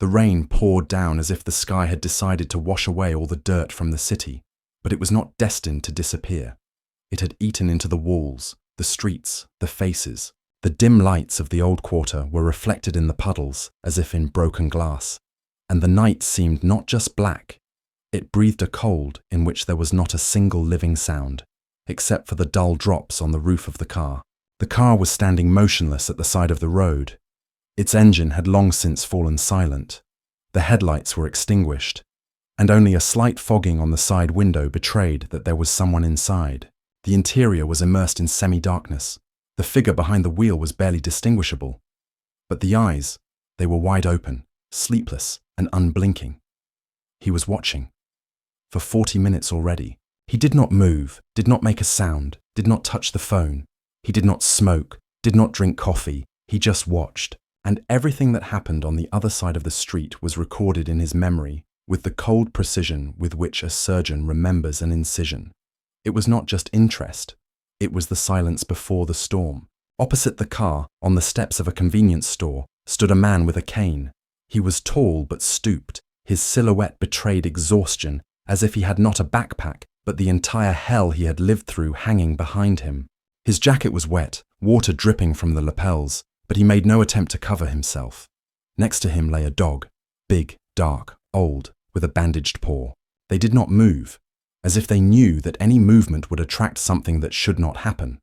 The rain poured down as if the sky had decided to wash away all the dirt from the city, but it was not destined to disappear. It had eaten into the walls, the streets, the faces. The dim lights of the old quarter were reflected in the puddles as if in broken glass, and the night seemed not just black. It breathed a cold in which there was not a single living sound, except for the dull drops on the roof of the car. The car was standing motionless at the side of the road. Its engine had long since fallen silent. The headlights were extinguished, and only a slight fogging on the side window betrayed that there was someone inside. The interior was immersed in semi-darkness. The figure behind the wheel was barely distinguishable. But the eyes, they were wide open, sleepless and unblinking. He was watching. For 40 minutes already. He did not move, did not make a sound, did not touch the phone. He did not smoke, did not drink coffee. He just watched. And everything that happened on the other side of the street was recorded in his memory with the cold precision with which a surgeon remembers an incision. It was not just interest. It was the silence before the storm. Opposite the car, on the steps of a convenience store, stood a man with a cane. He was tall but stooped. His silhouette betrayed exhaustion, as if he had not a backpack, but the entire hell he had lived through hanging behind him. His jacket was wet, water dripping from the lapels, but he made no attempt to cover himself. Next to him lay a dog, big, dark, old, with a bandaged paw. They did not move, as if they knew that any movement would attract something that should not happen.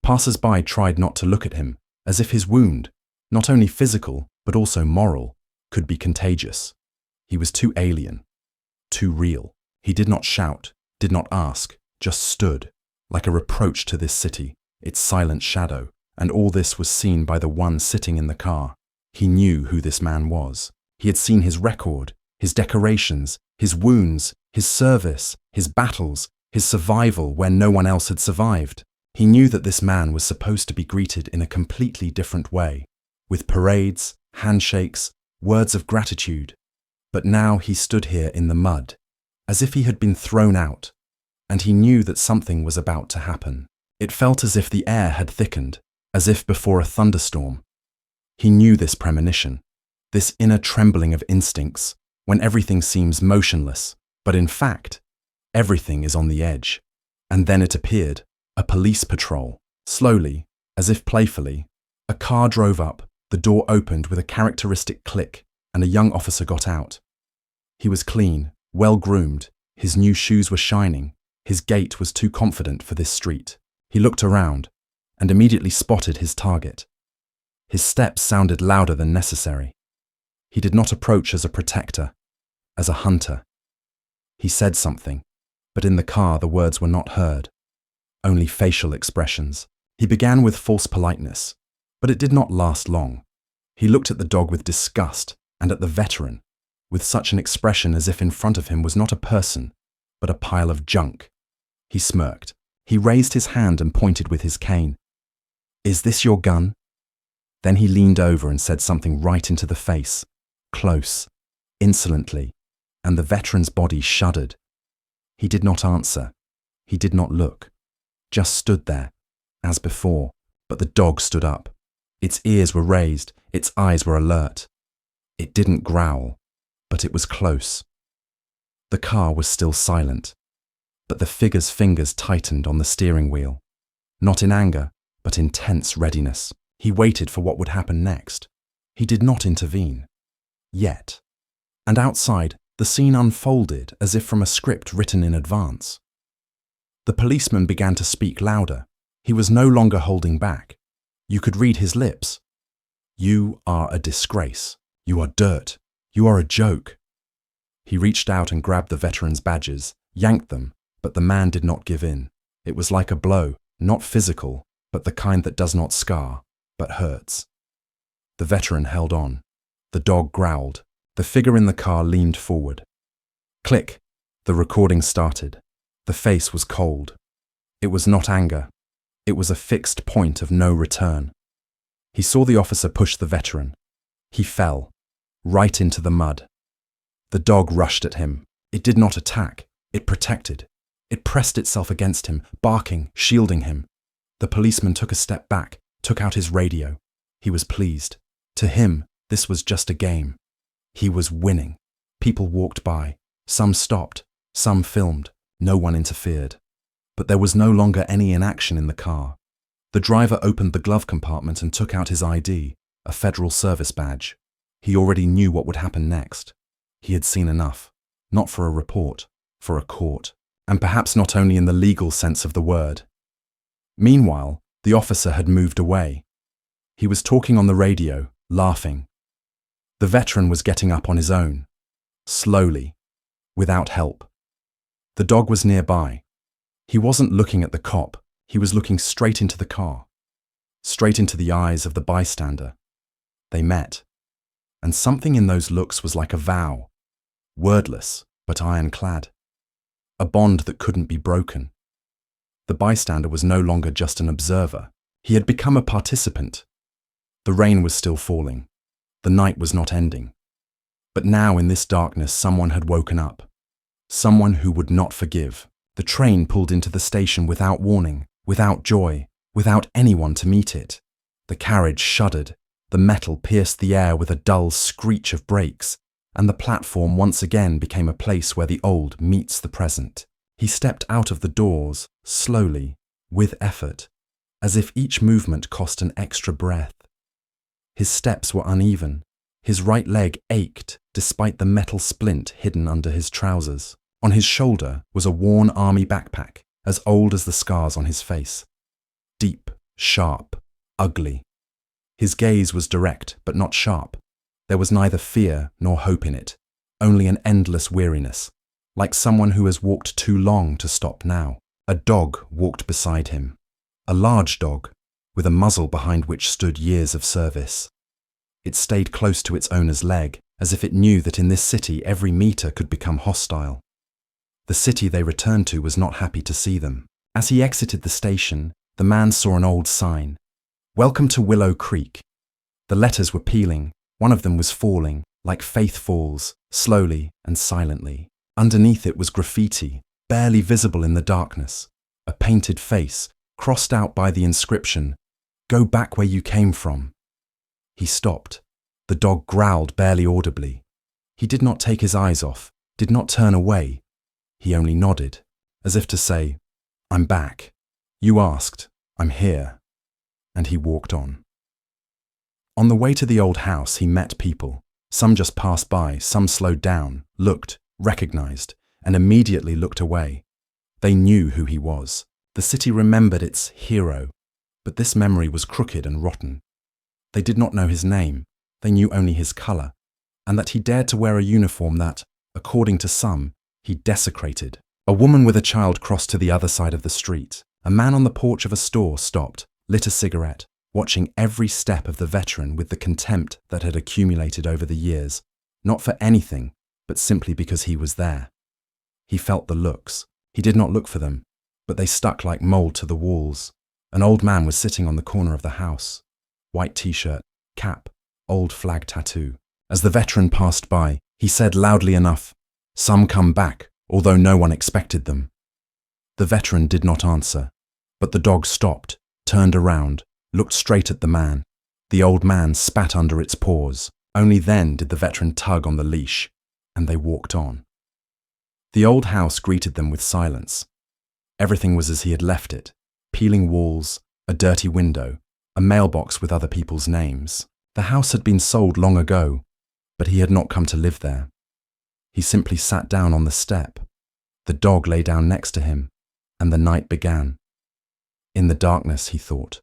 Passers-by tried not to look at him, as if his wound, not only physical, but also moral, could be contagious. He was too alien, too real. He did not shout, did not ask, just stood, like a reproach to this city, its silent shadow, and all this was seen by the one sitting in the car. He knew who this man was. He had seen his record, his decorations, his wounds, his service, his battles, his survival where no one else had survived. He knew that this man was supposed to be greeted in a completely different way, with parades, handshakes, words of gratitude. But now he stood here in the mud, as if he had been thrown out, and he knew that something was about to happen. It felt as if the air had thickened, as if before a thunderstorm. He knew this premonition, this inner trembling of instincts, when everything seems motionless, but in fact, everything is on the edge. And then it appeared, a police patrol. Slowly, as if playfully, a car drove up, the door opened with a characteristic click, and a young officer got out. He was clean, well-groomed, his new shoes were shining, his gait was too confident for this street. He looked around, and immediately spotted his target. His steps sounded louder than necessary. He did not approach as a protector, as a hunter. He said something, but in the car the words were not heard, only facial expressions. He began with false politeness, but it did not last long. He looked at the dog with disgust and at the veteran, with such an expression as if in front of him was not a person, but a pile of junk. He smirked. He raised his hand and pointed with his cane. "Is this your gun?" Then he leaned over and said something right into the face, close, insolently, and the veteran's body shuddered. He did not answer. He did not look. Just stood there, as before, but the dog stood up. Its ears were raised, its eyes were alert. It didn't growl, but it was close. The car was still silent, but the figure's fingers tightened on the steering wheel, not in anger, but in tense readiness. He waited for what would happen next. He did not intervene. Yet. And outside, the scene unfolded as if from a script written in advance. The policeman began to speak louder. He was no longer holding back. You could read his lips. "You are a disgrace. You are dirt. You are a joke." He reached out and grabbed the veteran's badges, yanked them, but the man did not give in. It was like a blow, not physical, but the kind that does not scar, but hurts. The veteran held on. The dog growled. The figure in the car leaned forward. Click. The recording started. The face was cold. It was not anger. It was a fixed point of no return. He saw the officer push the veteran. He fell, right into the mud. The dog rushed at him. It did not attack. It protected. It pressed itself against him, barking, shielding him. The policeman took a step back, took out his radio. He was pleased. To him, this was just a game. He was winning. People walked by. Some stopped. Some filmed. No one interfered. But there was no longer any inaction in the car. The driver opened the glove compartment and took out his ID, a Federal Service badge. He already knew what would happen next. He had seen enough. Not for a report, for a court. And perhaps not only in the legal sense of the word. Meanwhile, the officer had moved away. He was talking on the radio, laughing. The veteran was getting up on his own. Slowly. Without help. The dog was nearby. He wasn't looking at the cop. He was looking straight into the car. Straight into the eyes of the bystander. They met. And something in those looks was like a vow. Wordless, but ironclad. A bond that couldn't be broken. The bystander was no longer just an observer. He had become a participant. The rain was still falling. The night was not ending. But now in this darkness someone had woken up. Someone who would not forgive. The train pulled into the station without warning, without joy, without anyone to meet it. The carriage shuddered. The metal pierced the air with a dull screech of brakes, and the platform once again became a place where the old meets the present. He stepped out of the doors, slowly, with effort, as if each movement cost an extra breath. His steps were uneven. His right leg ached despite the metal splint hidden under his trousers. On his shoulder was a worn army backpack, as old as the scars on his face. Deep, sharp, ugly. His gaze was direct, but not sharp. There was neither fear nor hope in it, only an endless weariness, like someone who has walked too long to stop now. A dog walked beside him. A large dog, with a muzzle behind which stood years of service. It stayed close to its owner's leg, as if it knew that in this city every meter could become hostile. The city they returned to was not happy to see them. As he exited the station, the man saw an old sign. "Welcome to Willow Creek." The letters were peeling. One of them was falling, like faith falls, slowly and silently. Underneath it was graffiti, barely visible in the darkness. A painted face, crossed out by the inscription, "Go back where you came from." He stopped. The dog growled barely audibly. He did not take his eyes off, did not turn away. He only nodded, as if to say, "I'm back. You asked. I'm here." And he walked on. On the way to the old house, he met people. Some just passed by, some slowed down, looked, recognized, and immediately looked away. They knew who he was. The city remembered its hero, but this memory was crooked and rotten. They did not know his name. They knew only his color, and that he dared to wear a uniform that, according to some, he desecrated. A woman with a child crossed to the other side of the street. A man on the porch of a store stopped, lit a cigarette, watching every step of the veteran with the contempt that had accumulated over the years, not for anything, but simply because he was there. He felt the looks. He did not look for them, but they stuck like mold to the walls. An old man was sitting on the corner of the house. White t-shirt, cap, old flag tattoo. As the veteran passed by, he said loudly enough, "Some come back, although no one expected them." The veteran did not answer, but the dog stopped, turned around, looked straight at the man. The old man spat under its paws. Only then did the veteran tug on the leash, and they walked on. The old house greeted them with silence. Everything was as he had left it, peeling walls, a dirty window, a mailbox with other people's names. The house had been sold long ago, but he had not come to live there. He simply sat down on the step. The dog lay down next to him, and the night began. In the darkness, he thought.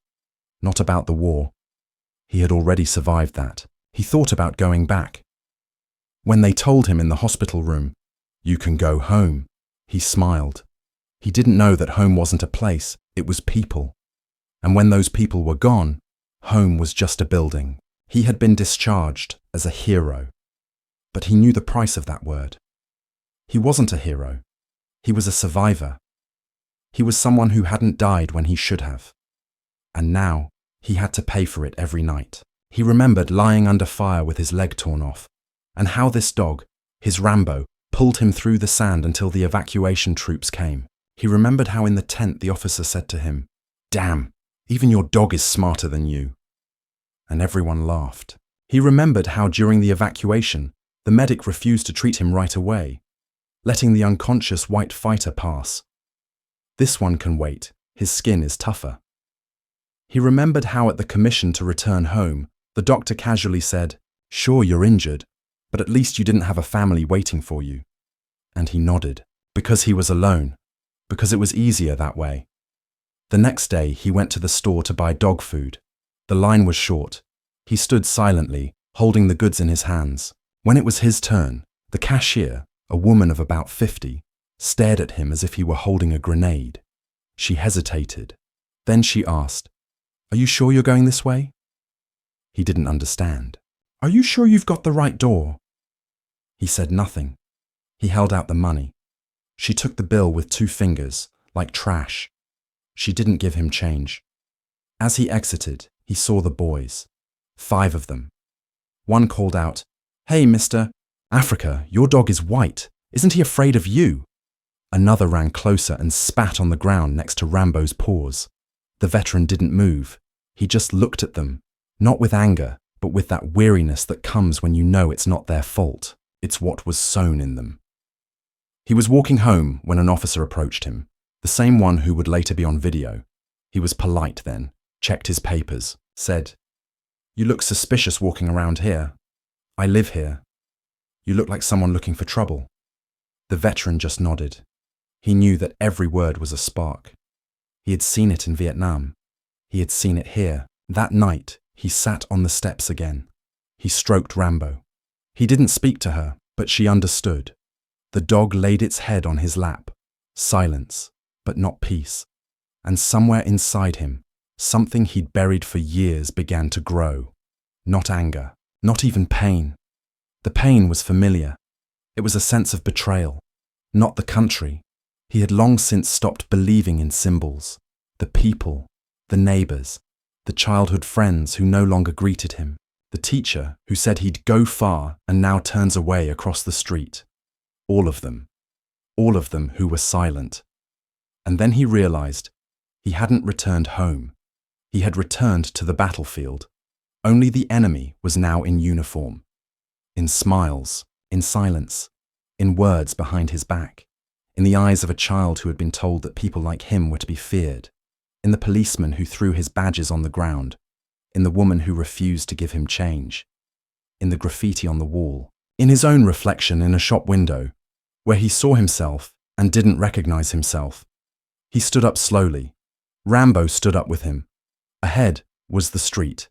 Not about the war. He had already survived that. He thought about going back. When they told him in the hospital room, "You can go home," he smiled. He didn't know that home wasn't a place, it was people. And when those people were gone, home was just a building. He had been discharged as a hero. But he knew the price of that word. He wasn't a hero. He was a survivor. He was someone who hadn't died when he should have. And now, he had to pay for it every night. He remembered lying under fire with his leg torn off, and how this dog, his Rambo, pulled him through the sand until the evacuation troops came. He remembered how in the tent the officer said to him, "Damn, even your dog is smarter than you." And everyone laughed. He remembered how during the evacuation, The medic refused to treat him right away, letting the unconscious white fighter pass. This one can wait, his skin is tougher. He remembered how at the commission to return home, the doctor casually said, "Sure, you're injured, but at least you didn't have a family waiting for you." And he nodded, because he was alone, because it was easier that way. The next day, he went to the store to buy dog food. The line was short. He stood silently, holding the goods in his hands. When it was his turn, the cashier, a woman of about 50, stared at him as if he were holding a grenade. She hesitated. Then she asked, "Are you sure you're going this way?" He didn't understand. "Are you sure you've got the right door?" He said nothing. He held out the money. She took the bill with 2 fingers, like trash. She didn't give him change. As he exited, he saw the boys. 5 of them. One called out, "Hey, mister, Africa, your dog is white. Isn't he afraid of you?" Another ran closer and spat on the ground next to Rambo's paws. The veteran didn't move. He just looked at them, not with anger, but with that weariness that comes when you know it's not their fault. It's what was sown in them. He was walking home when an officer approached him, the same one who would later be on video. He was polite then, checked his papers, said, "You look suspicious walking around here. I live here. You look like someone looking for trouble." The veteran just nodded. He knew that every word was a spark. He had seen it in Vietnam. He had seen it here. That night, he sat on the steps again. He stroked Rambo. He didn't speak to her, but she understood. The dog laid its head on his lap. Silence, but not peace. And somewhere inside him, something he'd buried for years began to grow. Not anger, not even pain. The pain was familiar. It was a sense of betrayal. Not the country. He had long since stopped believing in symbols. The people, the neighbors, the childhood friends who no longer greeted him. The teacher who said he'd go far and now turns away across the street. All of them who were silent. And then he realized he hadn't returned home. He had returned to the battlefield. Only the enemy was now in uniform. In smiles, in silence, in words behind his back, in the eyes of a child who had been told that people like him were to be feared, in the policeman who threw his badges on the ground, in the woman who refused to give him change, in the graffiti on the wall, in his own reflection in a shop window, where he saw himself and didn't recognize himself. He stood up slowly. Rambo stood up with him. Ahead was the street,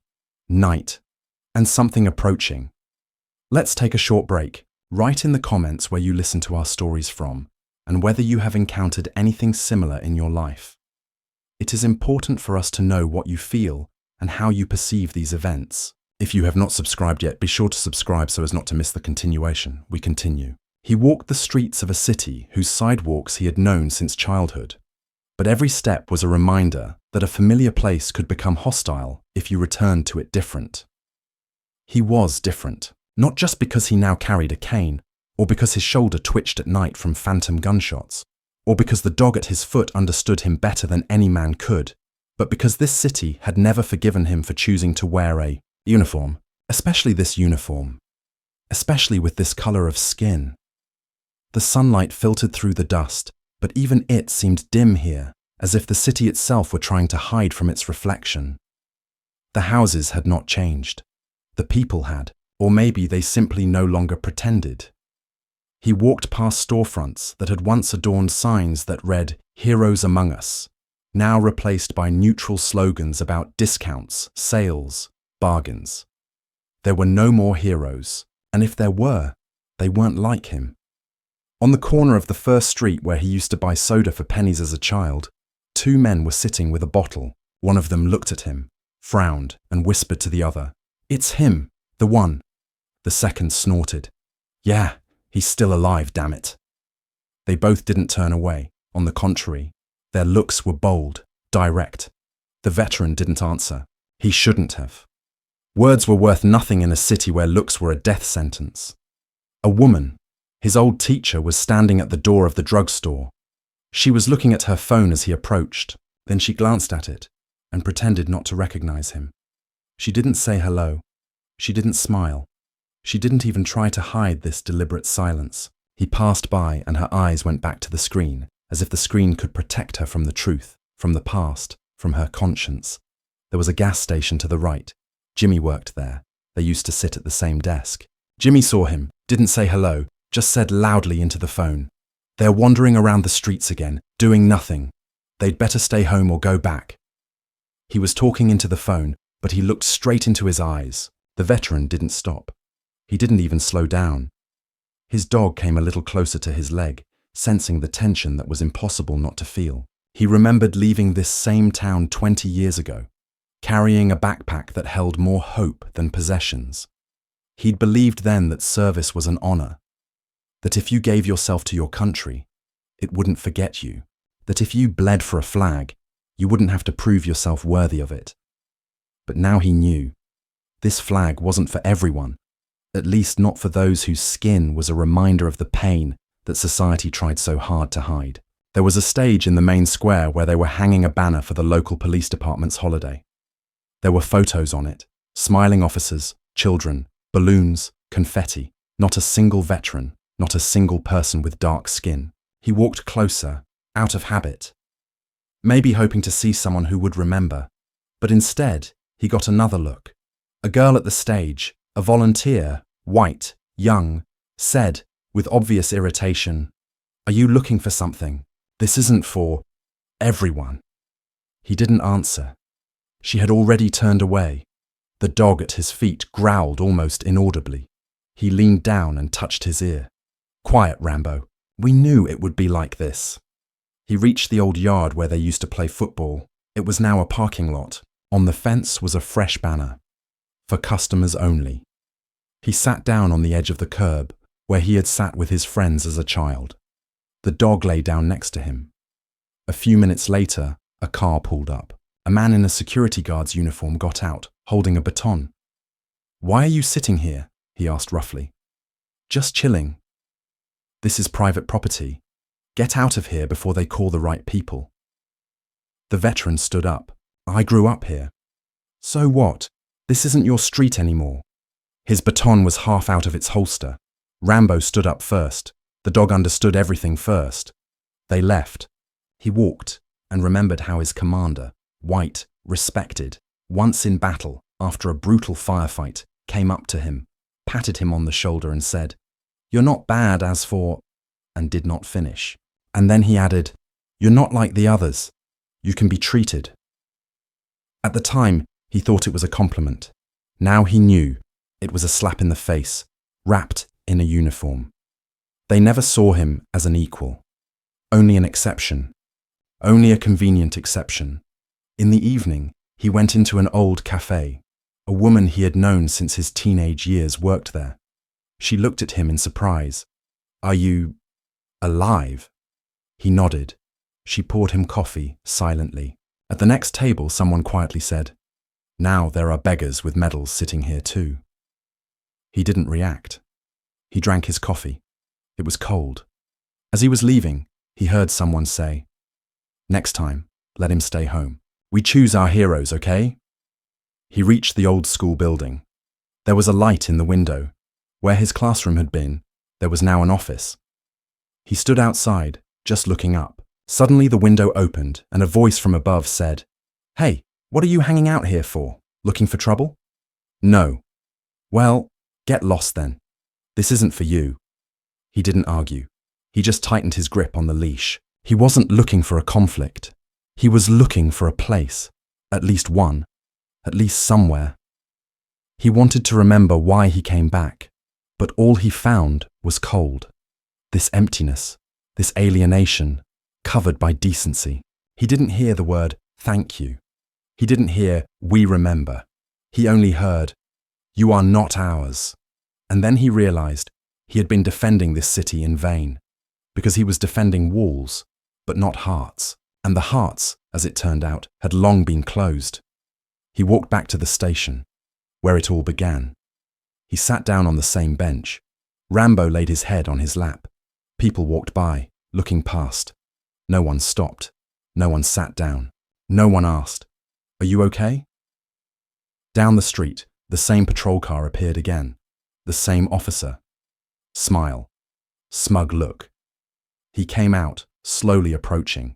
night, and something approaching. Let's take a short break. Write in the comments where you listen to our stories from, and whether you have encountered anything similar in your life. It is important for us to know what you feel and how you perceive these events. If you have not subscribed yet, be sure to subscribe so as not to miss the continuation. We continue. He walked the streets of a city whose sidewalks he had known since childhood. But every step was a reminder that a familiar place could become hostile if you returned to it different. He was different, not just because he now carried a cane, or because his shoulder twitched at night from phantom gunshots, or because the dog at his foot understood him better than any man could, but because this city had never forgiven him for choosing to wear a uniform, especially this uniform, especially with this color of skin. The sunlight filtered through the dust, but even it seemed dim here, as if the city itself were trying to hide from its reflection. The houses had not changed. The people had, or maybe they simply no longer pretended. He walked past storefronts that had once adorned signs that read, "Heroes Among Us," now replaced by neutral slogans about discounts, sales, bargains. There were no more heroes, and if there were, they weren't like him. On the corner of the first street where he used to buy soda for pennies as a child, 2 men were sitting with a bottle. One of them looked at him, frowned, and whispered to the other, "It's him, the one." The second snorted, "Yeah, he's still alive, damn it." They both didn't turn away. On the contrary, their looks were bold, direct. The veteran didn't answer. He shouldn't have. Words were worth nothing in a city where looks were a death sentence. A woman, his old teacher, was standing at the door of the drugstore. She was looking at her phone as he approached. Then she glanced at it and pretended not to recognize him. She didn't say hello. She didn't smile. She didn't even try to hide this deliberate silence. He passed by and her eyes went back to the screen, as if the screen could protect her from the truth, from the past, from her conscience. There was a gas station to the right. Jimmy worked there. They used to sit at the same desk. Jimmy saw him, didn't say hello, just said loudly into the phone, "They're wandering around the streets again, doing nothing. They'd better stay home or go back." He was talking into the phone, but he looked straight into his eyes. The veteran didn't stop. He didn't even slow down. His dog came a little closer to his leg, sensing the tension that was impossible not to feel. He remembered leaving this same town 20 years ago, carrying a backpack that held more hope than possessions. He'd believed then that service was an honor, that if you gave yourself to your country, it wouldn't forget you, that if you bled for a flag, you wouldn't have to prove yourself worthy of it. But now he knew, this flag wasn't for everyone, at least not for those whose skin was a reminder of the pain that society tried so hard to hide. There was a stage in the main square where they were hanging a banner for the local police department's holiday. There were photos on it, smiling officers, children, balloons, confetti, not a single veteran, not a single person with dark skin. He walked closer, out of habit, maybe hoping to see someone who would remember, but instead he got another look. A girl at the stage, a volunteer, white, young, said, with obvious irritation, "Are you looking for something? This isn't for everyone." He didn't answer. She had already turned away. The dog at his feet growled almost inaudibly. He leaned down and touched his ear. "Quiet, Rambo. We knew it would be like this." He reached the old yard where they used to play football. It was now a parking lot. On the fence was a fresh banner, "For customers only." He sat down on the edge of the curb, where he had sat with his friends as a child. The dog lay down next to him. A few minutes later, a car pulled up. A man in a security guard's uniform got out, holding a baton. "Why are you sitting here?" he asked roughly. "Just chilling." "This is private property. Get out of here before they call the right people." The veteran stood up. "I grew up here." "So what? This isn't your street anymore." His baton was half out of its holster. Rambo stood up first. The dog understood everything first. They left. He walked and remembered how his commander, white, respected, once in battle after a brutal firefight, came up to him, patted him on the shoulder and said, "You're not bad as for," and did not finish. And then he added, "You're not like the others. You can be treated." At the time, he thought it was a compliment. Now he knew it was a slap in the face, wrapped in a uniform. They never saw him as an equal, only an exception, only a convenient exception. In the evening, he went into an old cafe. A woman he had known since his teenage years worked there. She looked at him in surprise. "Are you alive?" He nodded. She poured him coffee silently. At the next table, someone quietly said, "Now there are beggars with medals sitting here too." He didn't react. He drank his coffee. It was cold. As he was leaving, he heard someone say, "Next time, let him stay home. We choose our heroes, okay?" He reached the old school building. There was a light in the window. Where his classroom had been, there was now an office. He stood outside, just looking up. Suddenly the window opened and a voice from above said, "Hey, what are you hanging out here for? Looking for trouble?" "No." "Well, get lost then. This isn't for you." He didn't argue. He just tightened his grip on the leash. He wasn't looking for a conflict. He was looking for a place, at least one, at least somewhere. He wanted to remember why he came back, but all he found was cold. This emptiness, this alienation, covered by decency. He didn't hear the word "thank you." He didn't hear "we remember." He only heard, "You are not ours." And then he realized he had been defending this city in vain, because he was defending walls, but not hearts. And the hearts, as it turned out, had long been closed. He walked back to the station, where it all began. He sat down on the same bench. Rambo laid his head on his lap. People walked by, looking past. No one stopped. No one sat down. No one asked, "Are you okay?" Down the street, the same patrol car appeared again. The same officer. Smile. Smug look. He came out, slowly approaching.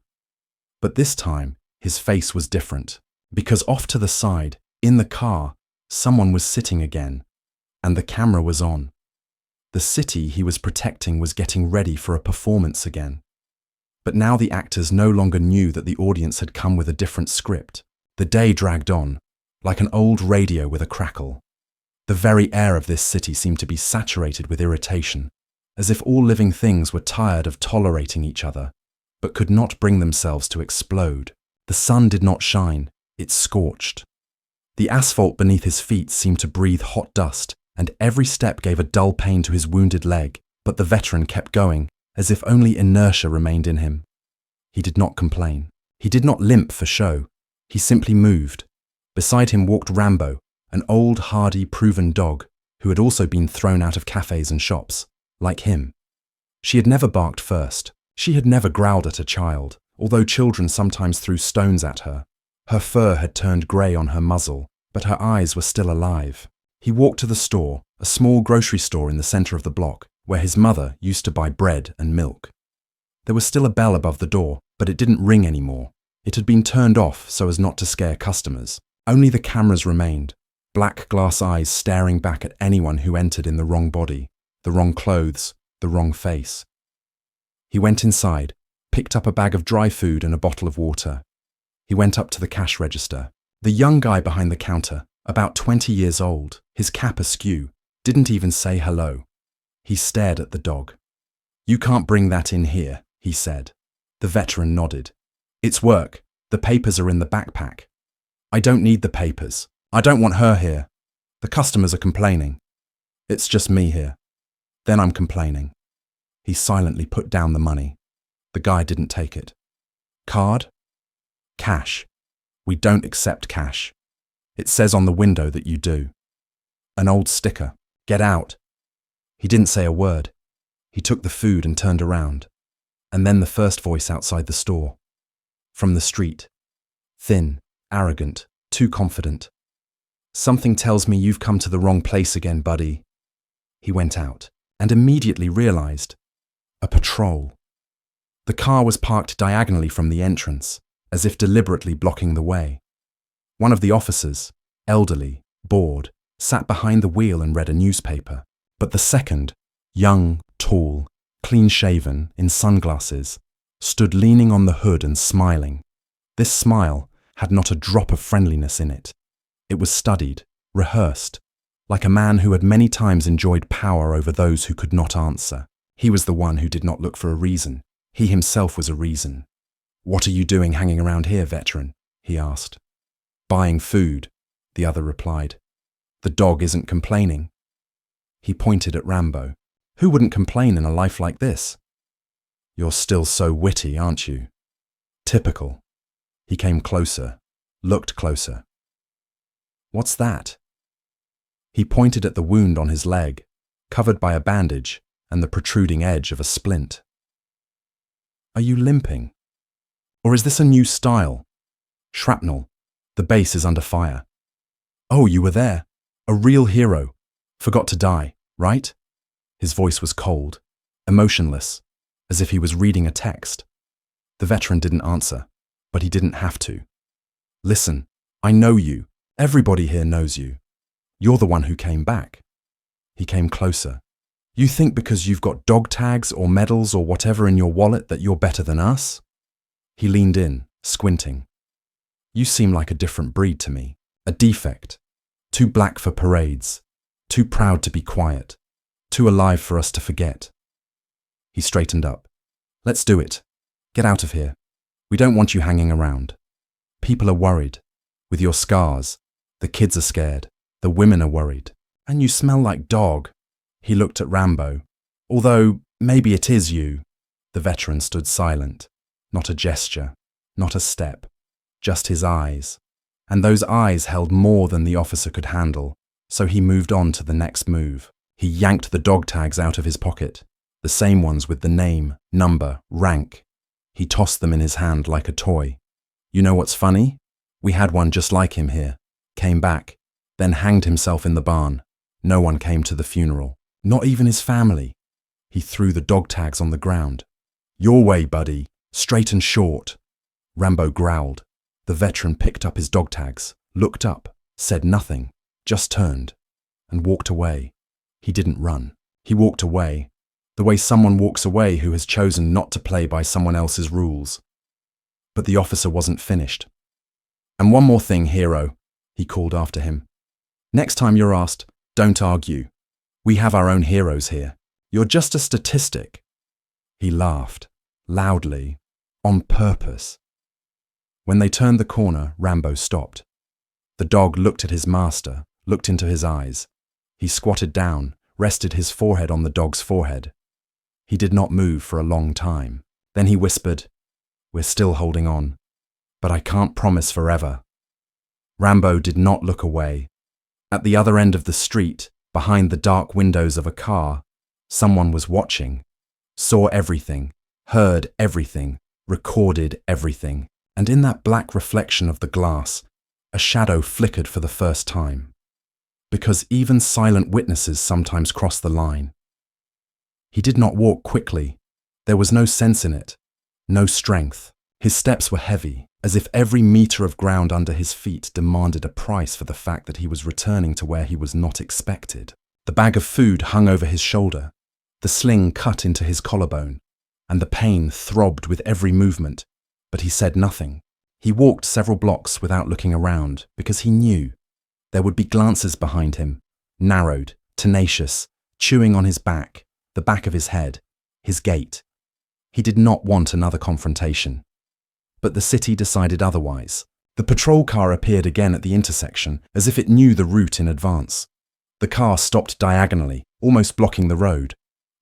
But this time, his face was different, because off to the side, in the car, someone was sitting again, and the camera was on. The city he was protecting was getting ready for a performance again. But now the actors no longer knew that the audience had come with a different script. The day dragged on, like an old radio with a crackle. The very air of this city seemed to be saturated with irritation, as if all living things were tired of tolerating each other, but could not bring themselves to explode. The sun did not shine, it scorched. The asphalt beneath his feet seemed to breathe hot dust, and every step gave a dull pain to his wounded leg, but the veteran kept going, as if only inertia remained in him. He did not complain. He did not limp for show. He simply moved. Beside him walked Rambo, an old, hardy, proven dog, who had also been thrown out of cafes and shops, like him. She had never barked first. She had never growled at a child, although children sometimes threw stones at her. Her fur had turned grey on her muzzle, but her eyes were still alive. He walked to the store, a small grocery store in the centre of the block, where his mother used to buy bread and milk. There was still a bell above the door, but it didn't ring anymore. It had been turned off so as not to scare customers. Only the cameras remained, black glass eyes staring back at anyone who entered in the wrong body, the wrong clothes, the wrong face. He went inside, picked up a bag of dry food and a bottle of water. He went up to the cash register. The young guy behind the counter, about 20 years old, his cap askew, didn't even say hello. He stared at the dog. "You can't bring that in here," he said. The veteran nodded. "It's work. The papers are in the backpack." "I don't need the papers. I don't want her here. The customers are complaining. It's just me here. Then I'm complaining." He silently put down the money. The guy didn't take it. "Card?" "Cash. We don't accept cash. It says on the window that you do. An old sticker. Get out." He didn't say a word. He took the food and turned around. And then the first voice outside the store. From the street. Thin, arrogant, too confident. "Something tells me you've come to the wrong place again, buddy." He went out and immediately realized. A patrol. The car was parked diagonally from the entrance, as if deliberately blocking the way. One of the officers, elderly, bored, sat behind the wheel and read a newspaper. But the second, young, tall, clean-shaven, in sunglasses, stood leaning on the hood and smiling. This smile had not a drop of friendliness in it. It was studied, rehearsed, like a man who had many times enjoyed power over those who could not answer. He was the one who did not look for a reason. He himself was a reason. "What are you doing hanging around here, veteran?" he asked. "Buying food," the other replied. "The dog isn't complaining." He pointed at Rambo. "Who wouldn't complain in a life like this?" "You're still so witty, aren't you?" "Typical." He came closer, looked closer. "What's that?" He pointed at the wound on his leg, covered by a bandage and the protruding edge of a splint. "Are you limping? Or is this a new style? Shrapnel. The base is under fire." "Oh, you were there. A real hero. Forgot to die, right?" His voice was cold, emotionless, as if he was reading a text. The veteran didn't answer, but he didn't have to. "Listen, I know you. Everybody here knows you. You're the one who came back." He came closer. "You think because you've got dog tags or medals or whatever in your wallet that you're better than us?" He leaned in, squinting. "You seem like a different breed to me, a defect. Too black for parades, too proud to be quiet, too alive for us to forget." He straightened up. "Let's do it. Get out of here. We don't want you hanging around. People are worried. With your scars, the kids are scared, the women are worried, and you smell like dog." He looked at Rambo. "Although, maybe it is you." The veteran stood silent. Not a gesture, not a step, just his eyes. And those eyes held more than the officer could handle, so he moved on to the next move. He yanked the dog tags out of his pocket, the same ones with the name, number, rank. He tossed them in his hand like a toy. "You know what's funny? We had one just like him here. Came back, then hanged himself in the barn. No one came to the funeral, not even his family. He threw the dog tags on the ground. "Your way, buddy, straight and short." Rambo growled. The veteran picked up his dog tags, looked up, said nothing, just turned, and walked away. He didn't run. He walked away, the way someone walks away who has chosen not to play by someone else's rules. But the officer wasn't finished. "And one more thing, hero," he called after him. "Next time you're asked, don't argue. We have our own heroes here. You're just a statistic." He laughed, loudly, on purpose. When they turned the corner, Rambo stopped. The dog looked at his master, looked into his eyes. He squatted down, rested his forehead on the dog's forehead. He did not move for a long time. Then he whispered, "We're still holding on, but I can't promise forever." Rambo did not look away. At the other end of the street, behind the dark windows of a car, someone was watching, saw everything, heard everything, recorded everything, and in that black reflection of the glass, a shadow flickered for the first time. Because even silent witnesses sometimes cross the line. He did not walk quickly. There was no sense in it, no strength. His steps were heavy, as if every meter of ground under his feet demanded a price for the fact that he was returning to where he was not expected. The bag of food hung over his shoulder, the sling cut into his collarbone, and the pain throbbed with every movement, but he said nothing. He walked several blocks without looking around, because he knew there would be glances behind him, narrowed, tenacious, chewing on his back, the back of his head, his gait. He did not want another confrontation. But the city decided otherwise. The patrol car appeared again at the intersection, as if it knew the route in advance. The car stopped diagonally, almost blocking the road.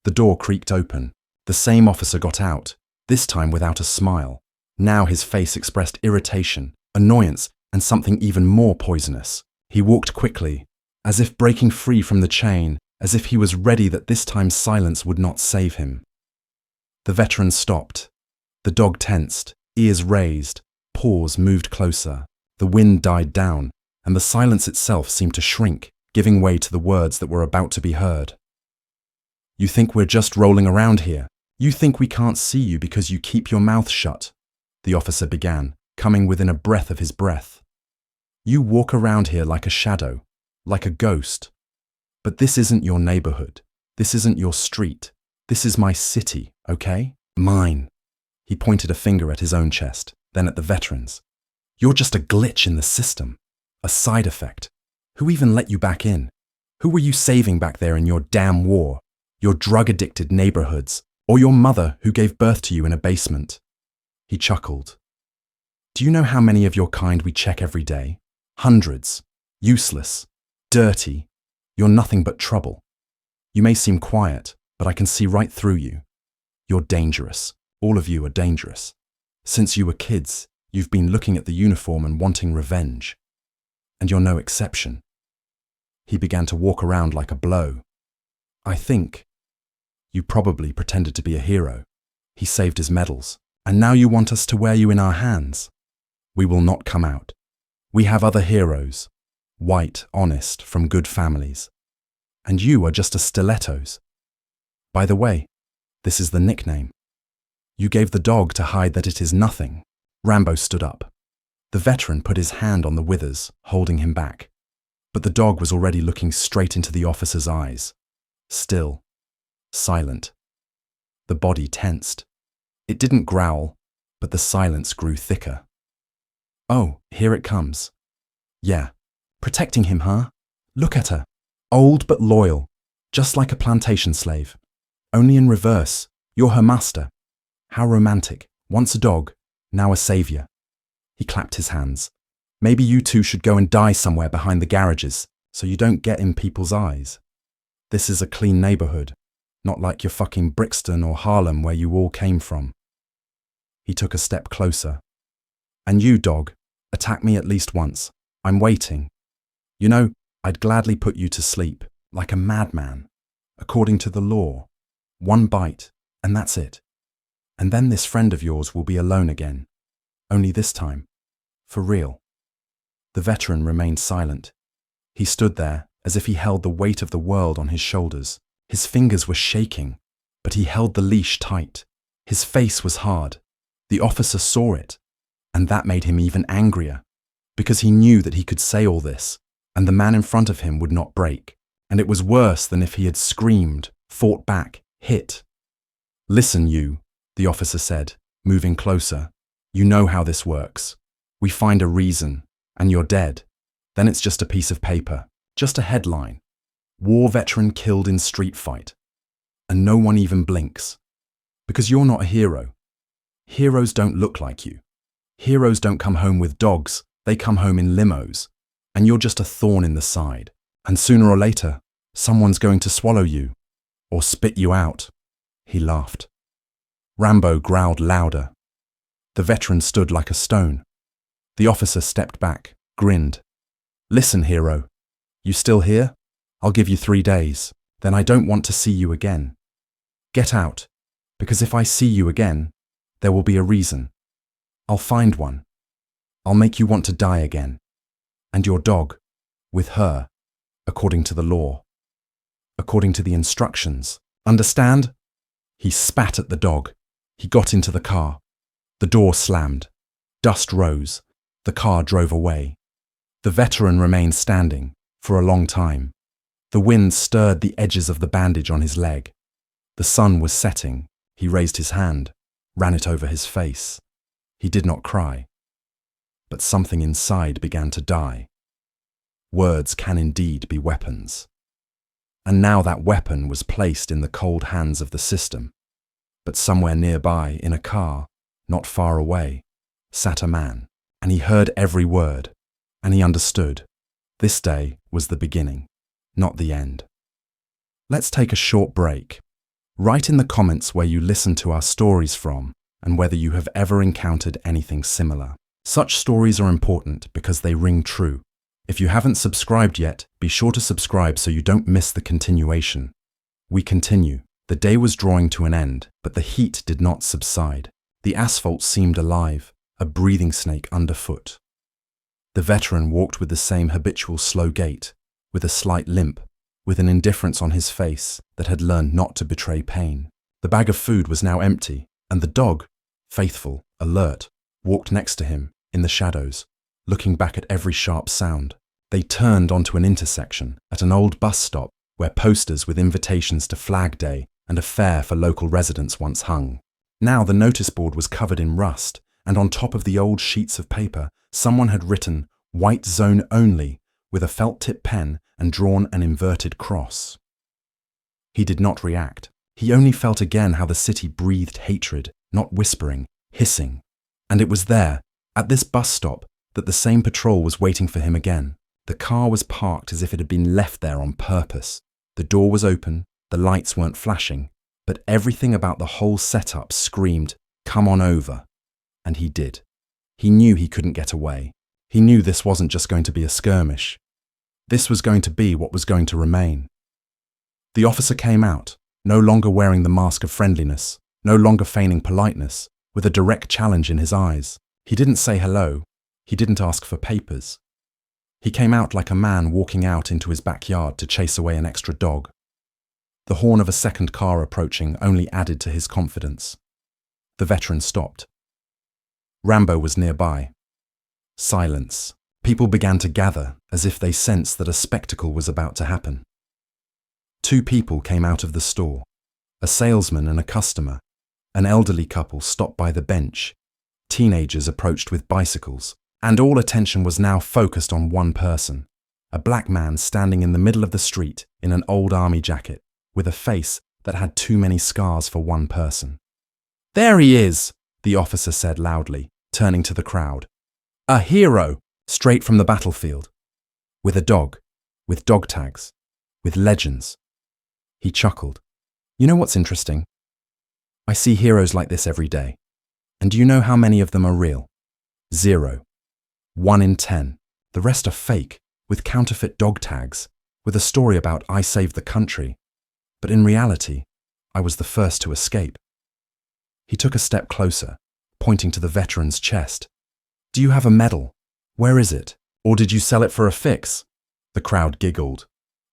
The door creaked open. The same officer got out, this time without a smile. Now his face expressed irritation, annoyance, and something even more poisonous. He walked quickly, as if breaking free from the chain, as if he was ready that this time silence would not save him. The veteran stopped. The dog tensed, ears raised, paws moved closer. The wind died down, and the silence itself seemed to shrink, giving way to the words that were about to be heard. "You think we're just rolling around here? You think we can't see you because you keep your mouth shut?" The officer began, coming within a breath of his breath. "You walk around here like a shadow, like a ghost. But this isn't your neighborhood. This isn't your street. This is my city, okay? Mine." He pointed a finger at his own chest, then at the veteran's. "You're just a glitch in the system, a side effect. Who even let you back in? Who were you saving back there in your damn war? Your drug-addicted neighborhoods, or your mother who gave birth to you in a basement?" He chuckled. "Do you know how many of your kind we check every day? Hundreds. Useless. Dirty. You're nothing but trouble. You may seem quiet, but I can see right through you. You're dangerous. All of you are dangerous. Since you were kids, you've been looking at the uniform and wanting revenge. And you're no exception." He began to walk around like a blow. "I think you probably pretended to be a hero. He saved his medals. And now you want us to wear you in our hands. We will not come out. We have other heroes. White, honest, from good families. And you are just a stilettos. By the way, this is the nickname. You gave the dog to hide that it is nothing." Rambo stood up. The veteran put his hand on the withers, holding him back. But the dog was already looking straight into the officer's eyes. Still. Silent. The body tensed. It didn't growl, but the silence grew thicker. "Oh, here it comes. Yeah. Protecting him, huh? Look at her. Old but loyal. Just like a plantation slave. Only in reverse. You're her master. How romantic. Once a dog, now a savior." He clapped his hands. "Maybe you two should go and die somewhere behind the garages, so you don't get in people's eyes. This is a clean neighborhood, not like your fucking Brixton or Harlem where you all came from." He took a step closer. "And you, dog, attack me at least once. I'm waiting. You know, I'd gladly put you to sleep, like a madman, according to the law. One bite, and that's it. And then this friend of yours will be alone again. Only this time. For real." The veteran remained silent. He stood there, as if he held the weight of the world on his shoulders. His fingers were shaking, but he held the leash tight. His face was hard. The officer saw it, and that made him even angrier, because he knew that he could say all this, and the man in front of him would not break, and it was worse than if he had screamed, fought back, hit. "Listen, you," the officer said, moving closer. "You know how this works. We find a reason, and you're dead. Then it's just a piece of paper, just a headline. War veteran killed in street fight. And no one even blinks. Because you're not a hero. Heroes don't look like you. Heroes don't come home with dogs, they come home in limos. And you're just a thorn in the side. And sooner or later, someone's going to swallow you. Or spit you out." He laughed. Rambo growled louder. The veteran stood like a stone. The officer stepped back, grinned. "Listen, hero. You still here? I'll give you 3 days. Then I don't want to see you again. Get out, because if I see you again, there will be a reason. I'll find one. I'll make you want to die again. And your dog, with her, according to the law. According to the instructions. Understand?" He spat at the dog. He got into the car. The door slammed. Dust rose. The car drove away. The veteran remained standing for a long time. The wind stirred the edges of the bandage on his leg. The sun was setting. He raised his hand, ran it over his face. He did not cry. But something inside began to die. Words can indeed be weapons. And now that weapon was placed in the cold hands of the system. But somewhere nearby, in a car, not far away, sat a man. And he heard every word. And he understood. This day was the beginning, not the end. Let's take a short break. Write in the comments where you listen to our stories from and whether you have ever encountered anything similar. Such stories are important because they ring true. If you haven't subscribed yet, be sure to subscribe so you don't miss the continuation. We continue. The day was drawing to an end, but the heat did not subside. The asphalt seemed alive, a breathing snake underfoot. The veteran walked with the same habitual slow gait, with a slight limp, with an indifference on his face that had learned not to betray pain. The bag of food was now empty, and the dog, faithful, alert, walked next to him, in the shadows, looking back at every sharp sound. They turned onto an intersection at an old bus stop where posters with invitations to Flag Day and a fair for local residents once hung. Now the notice board was covered in rust, and on top of the old sheets of paper, someone had written "White Zone Only" with a felt-tip pen and drawn an inverted cross. He did not react. He only felt again how the city breathed hatred, not whispering, hissing. And it was there, at this bus stop, that the same patrol was waiting for him again. The car was parked as if it had been left there on purpose. The door was open, the lights weren't flashing, but everything about the whole setup screamed, "Come on over." And he did. He knew he couldn't get away. He knew this wasn't just going to be a skirmish. This was going to be what was going to remain. The officer came out, no longer wearing the mask of friendliness, no longer feigning politeness, with a direct challenge in his eyes. He didn't say hello. He didn't ask for papers. He came out like a man walking out into his backyard to chase away an extra dog. The horn of a second car approaching only added to his confidence. The veteran stopped. Rambo was nearby. Silence. People began to gather as if they sensed that a spectacle was about to happen. 2 people came out of the store, a salesman and a customer. An elderly couple stopped by the bench. Teenagers approached with bicycles, and all attention was now focused on one person, a black man standing in the middle of the street in an old army jacket, with a face that had too many scars for one person. "There he is," the officer said loudly, turning to the crowd. "A hero, straight from the battlefield. With a dog, with dog tags, with legends." He chuckled. "You know what's interesting? I see heroes like this every day. And do you know how many of them are real? 0. 1 in 10. The rest are fake, with counterfeit dog tags, with a story about I saved the country. But in reality, I was the first to escape." He took a step closer, pointing to the veteran's chest. "Do you have a medal? Where is it? Or did you sell it for a fix?" The crowd giggled.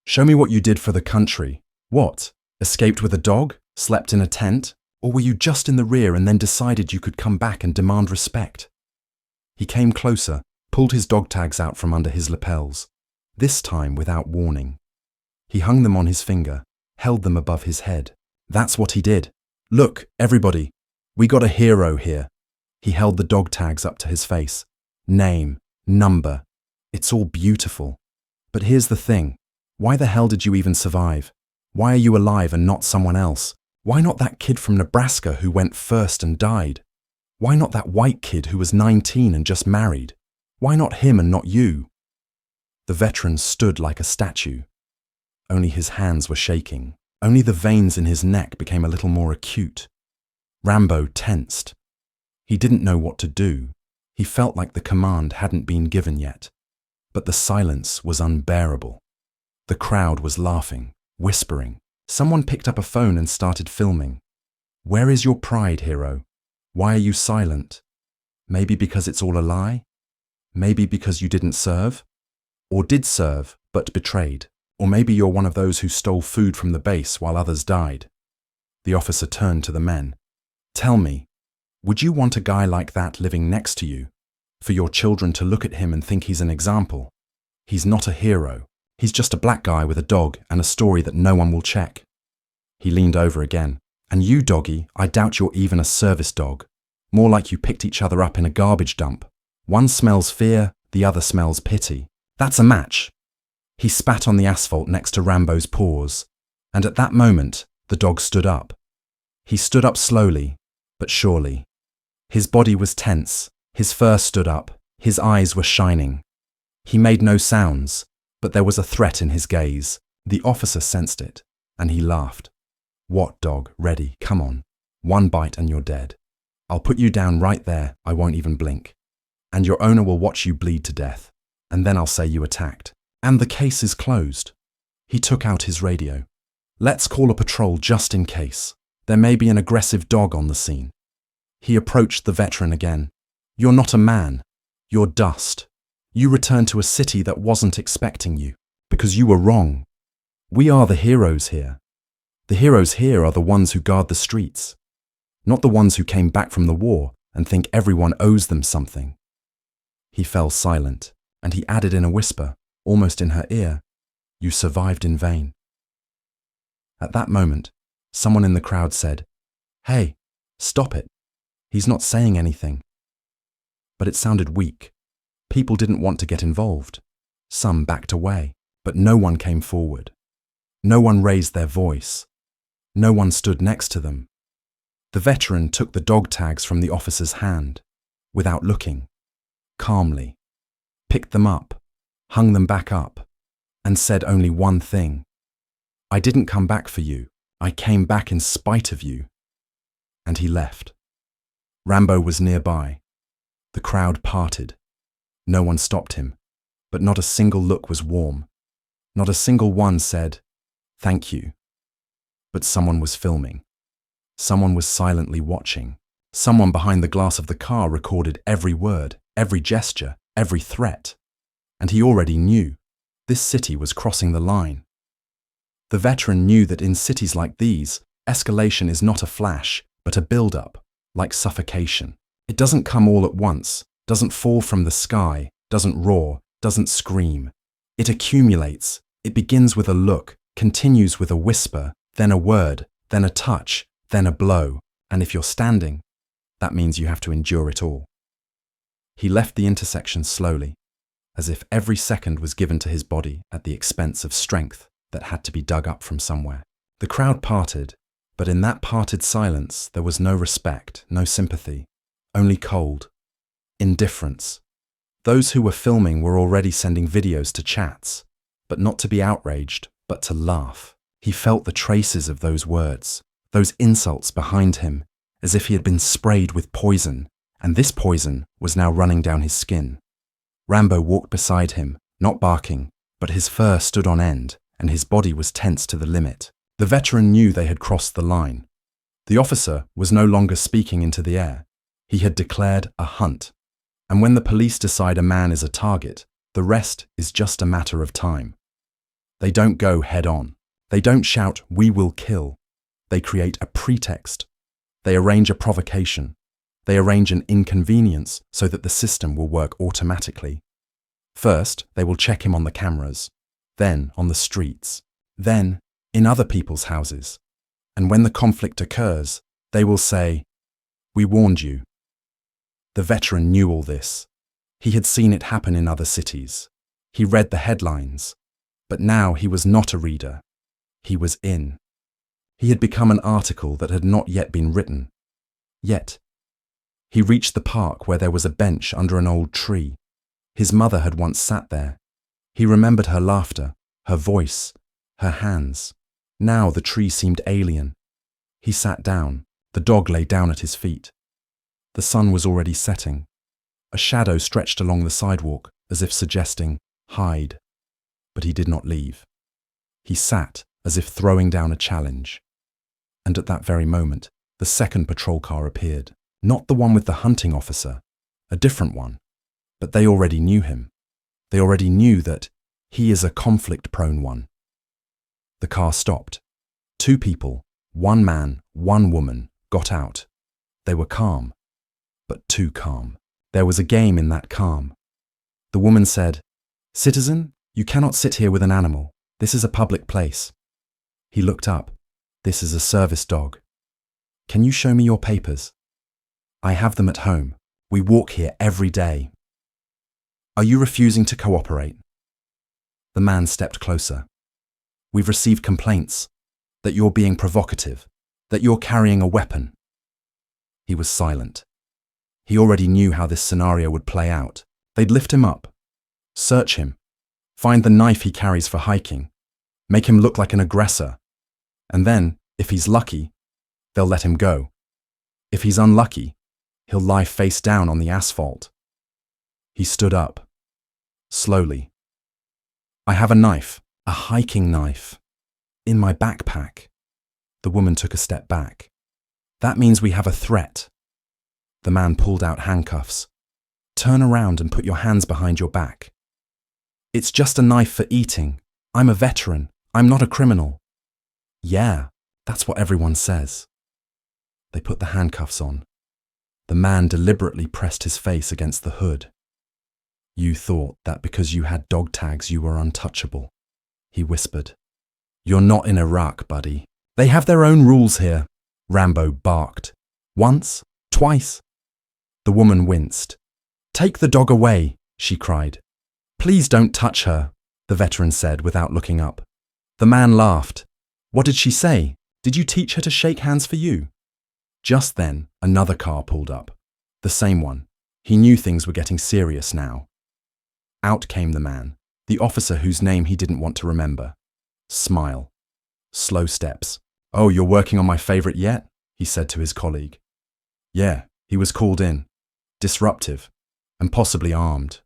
Show me what you did for the country. What? Escaped with a dog? Slept in a tent? Or were you just in the rear and then decided you could come back and demand respect? He came closer, pulled his dog tags out from under his lapels, this time without warning. He hung them on his finger, held them above his head. That's what he did. Look, everybody, we got a hero here. He held the dog tags up to his face. Name, number, it's all beautiful. But here's the thing. Why the hell did you even survive? Why are you alive and not someone else? Why not that kid from Nebraska who went first and died? Why not that white kid who was 19 and just married? Why not him and not you? The veteran stood like a statue. Only his hands were shaking. Only the veins in his neck became a little more acute. Rambo tensed. He didn't know what to do. He felt like the command hadn't been given yet. But the silence was unbearable. The crowd was laughing, whispering. Someone picked up a phone and started filming. Where is your pride, hero? Why are you silent? Maybe because it's all a lie? Maybe because you didn't serve? Or did serve, but betrayed? Or maybe you're one of those who stole food from the base while others died? The officer turned to the men. Tell me, would you want a guy like that living next to you? For your children to look at him and think he's an example? He's not a hero. He's just a black guy with a dog and a story that no one will check. He leaned over again. And you, doggy, I doubt you're even a service dog. More like you picked each other up in a garbage dump. One smells fear, the other smells pity. That's a match. He spat on the asphalt next to Rambo's paws. And at that moment, the dog stood up. He stood up slowly, but surely. His body was tense. His fur stood up. His eyes were shining. He made no sounds. But there was a threat in his gaze. The officer sensed it, and he laughed. What, dog? Ready? Come on. One bite and you're dead. I'll put you down right there, I won't even blink. And your owner will watch you bleed to death. And then I'll say you attacked. And the case is closed. He took out his radio. Let's call a patrol just in case. There may be an aggressive dog on the scene. He approached the veteran again. You're not a man. You're dust. You returned to a city that wasn't expecting you, because you were wrong. We are the heroes here. The heroes here are the ones who guard the streets, not the ones who came back from the war and think everyone owes them something. He fell silent, and he added in a whisper, almost in her ear, You survived in vain. At that moment, someone in the crowd said, Hey, stop it. He's not saying anything. But it sounded weak. People didn't want to get involved. Some backed away, but no one came forward. No one raised their voice. No one stood next to them. The veteran took the dog tags from the officer's hand, without looking, calmly, picked them up, hung them back up, and said only one thing. I didn't come back for you. I came back in spite of you. And he left. Rambo was nearby. The crowd parted. No one stopped him, but not a single look was warm. Not a single one said, Thank you. But someone was filming. Someone was silently watching. Someone behind the glass of the car recorded every word, every gesture, every threat. And he already knew. This city was crossing the line. The veteran knew that in cities like these, escalation is not a flash, but a build-up, like suffocation. It doesn't come all at once, doesn't fall from the sky, doesn't roar, doesn't scream. It accumulates. It begins with a look, continues with a whisper, then a word, then a touch, then a blow. And if you're standing, that means you have to endure it all. He left the intersection slowly, as if every second was given to his body at the expense of strength that had to be dug up from somewhere. The crowd parted, but in that parted silence there was no respect, no sympathy, only cold, indifference. Those who were filming were already sending videos to chats, but not to be outraged, but to laugh. He felt the traces of those words, those insults behind him, as if he had been sprayed with poison, and this poison was now running down his skin. Rambo walked beside him, not barking, but his fur stood on end, and his body was tense to the limit. The veteran knew they had crossed the line. The officer was no longer speaking into the air. He had declared a hunt. And when the police decide a man is a target, the rest is just a matter of time. They don't go head on. They don't shout, "We will kill." They create a pretext. They arrange a provocation. They arrange an inconvenience so that the system will work automatically. First, they will check him on the cameras, then on the streets, then in other people's houses. And when the conflict occurs, they will say, "We warned you." The veteran knew all this. He had seen it happen in other cities. He read the headlines. But now he was not a reader. He was in. He had become an article that had not yet been written. Yet. He reached the park where there was a bench under an old tree. His mother had once sat there. He remembered her laughter, her voice, her hands. Now the tree seemed alien. He sat down. The dog lay down at his feet. The sun was already setting. A shadow stretched along the sidewalk as if suggesting, "Hide." But he did not leave. He sat as if throwing down a challenge. And at that very moment, the second patrol car appeared. Not the one with the hunting officer, a different one. But they already knew him. They already knew that he is a conflict-prone one. The car stopped. 2 people, 1 man, 1 woman, got out. They were calm, but too calm. There was a game in that calm. The woman said, "Citizen, you cannot sit here with an animal. This is a public place." He looked up. "This is a service dog. Can you show me your papers?" "I have them at home. We walk here every day." "Are you refusing to cooperate?" The man stepped closer. "We've received complaints that you're being provocative, that you're carrying a weapon." He was silent. He already knew how this scenario would play out. They'd lift him up, search him, find the knife he carries for hiking, make him look like an aggressor. And then, if he's lucky, they'll let him go. If he's unlucky, he'll lie face down on the asphalt. He stood up, slowly. "I have a knife, a hiking knife, in my backpack." The woman took a step back. "That means we have a threat." The man pulled out handcuffs. "Turn around and put your hands behind your back." "It's just a knife for eating. I'm a veteran. I'm not a criminal." "Yeah, that's what everyone says." They put the handcuffs on. The man deliberately pressed his face against the hood. "You thought that because you had dog tags you were untouchable," he whispered. "You're not in Iraq, buddy. They have their own rules here." Rambo barked. "Once, twice." The woman winced. "Take the dog away," she cried. "Please don't touch her," the veteran said without looking up. The man laughed. "What did she say? Did you teach her to shake hands for you?" Just then, another car pulled up. The same one. He knew things were getting serious now. Out came the man, the officer whose name he didn't want to remember. Smile. Slow steps. "Oh, you're working on my favorite yet?" he said to his colleague. Yeah, he was called in. Disruptive, and possibly armed.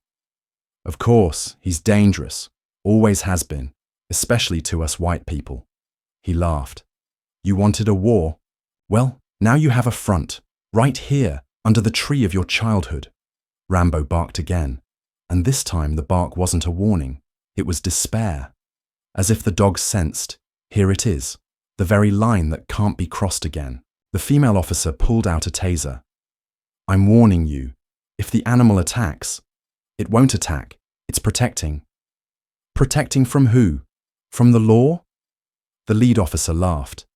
Of course, he's dangerous. Always has been, especially to us white people. He laughed. "You wanted a war? Well, now you have a front, right here, under the tree of your childhood." Rambo barked again, and this time the bark wasn't a warning, it was despair. As if the dog sensed, here it is, the very line that can't be crossed again. The female officer pulled out a taser. "I'm warning you, if the animal attacks, it won't attack, it's protecting." "Protecting from who? From the law?" The lead officer laughed.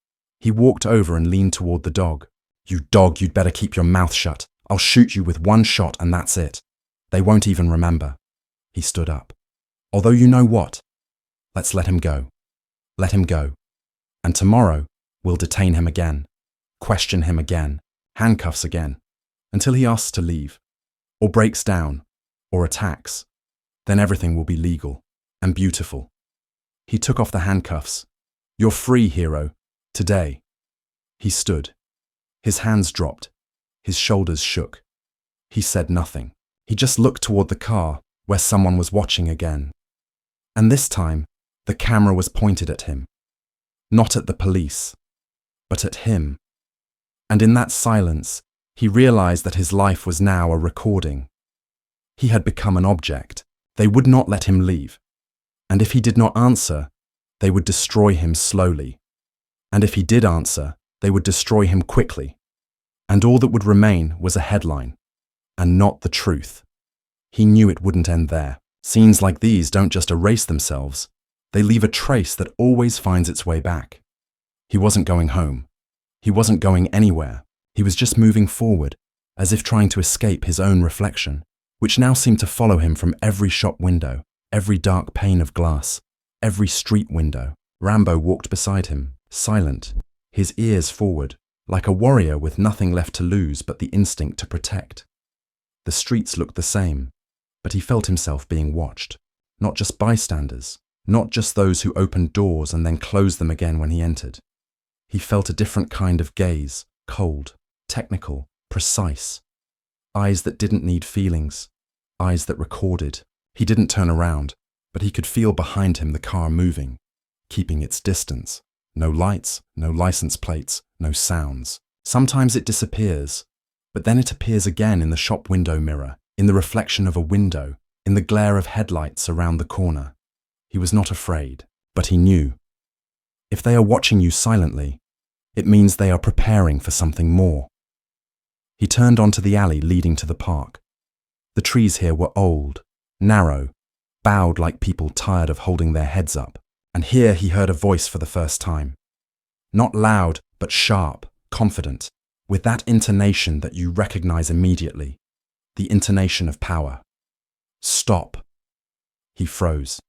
He walked over and leaned toward the dog. "You dog, you'd better keep your mouth shut. I'll shoot you with one shot and that's it. They won't even remember." He stood up. "Although you know what? Let's let him go. Let him go. And tomorrow, we'll detain him again, question him again, handcuffs again, until he asks to leave, or breaks down, or attacks. Then everything will be legal and beautiful." He took off the handcuffs. "You're free, hero. Today." He stood. His hands dropped. His shoulders shook. He said nothing. He just looked toward the car, where someone was watching again. And this time, the camera was pointed at him. Not at the police, but at him. And in that silence, he realized that his life was now a recording. He had become an object. They would not let him leave. And if he did not answer, They would destroy him slowly. And if he did answer, they would destroy him quickly. And all that would remain was a headline, and not the truth. He knew it wouldn't end there. Scenes like these don't just erase themselves. They leave a trace that always finds its way back. He wasn't going home. He wasn't going anywhere. He was just moving forward, as if trying to escape his own reflection, which now seemed to follow him from every shop window, every dark pane of glass, every street window. Rambo walked beside him, silent, his ears forward, like a warrior with nothing left to lose but the instinct to protect. The streets looked the same, but he felt himself being watched. Not just bystanders, not just those who opened doors and then closed them again when he entered. He felt a different kind of gaze, cold, technical, precise. Eyes that didn't need feelings, eyes that recorded. He didn't turn around, but he could feel behind him the car moving, keeping its distance. No lights, no license plates, no sounds. Sometimes it disappears, but then it appears again in the shop window mirror, in the reflection of a window, in the glare of headlights around the corner. He was not afraid, but he knew. If they are watching you silently, it means they are preparing for something more. He turned onto the alley leading to the park. The trees here were old, narrow, bowed like people tired of holding their heads up. And here he heard a voice for the first time. Not loud, but sharp, confident, with that intonation that you recognize immediately. The intonation of power. Stop. He froze.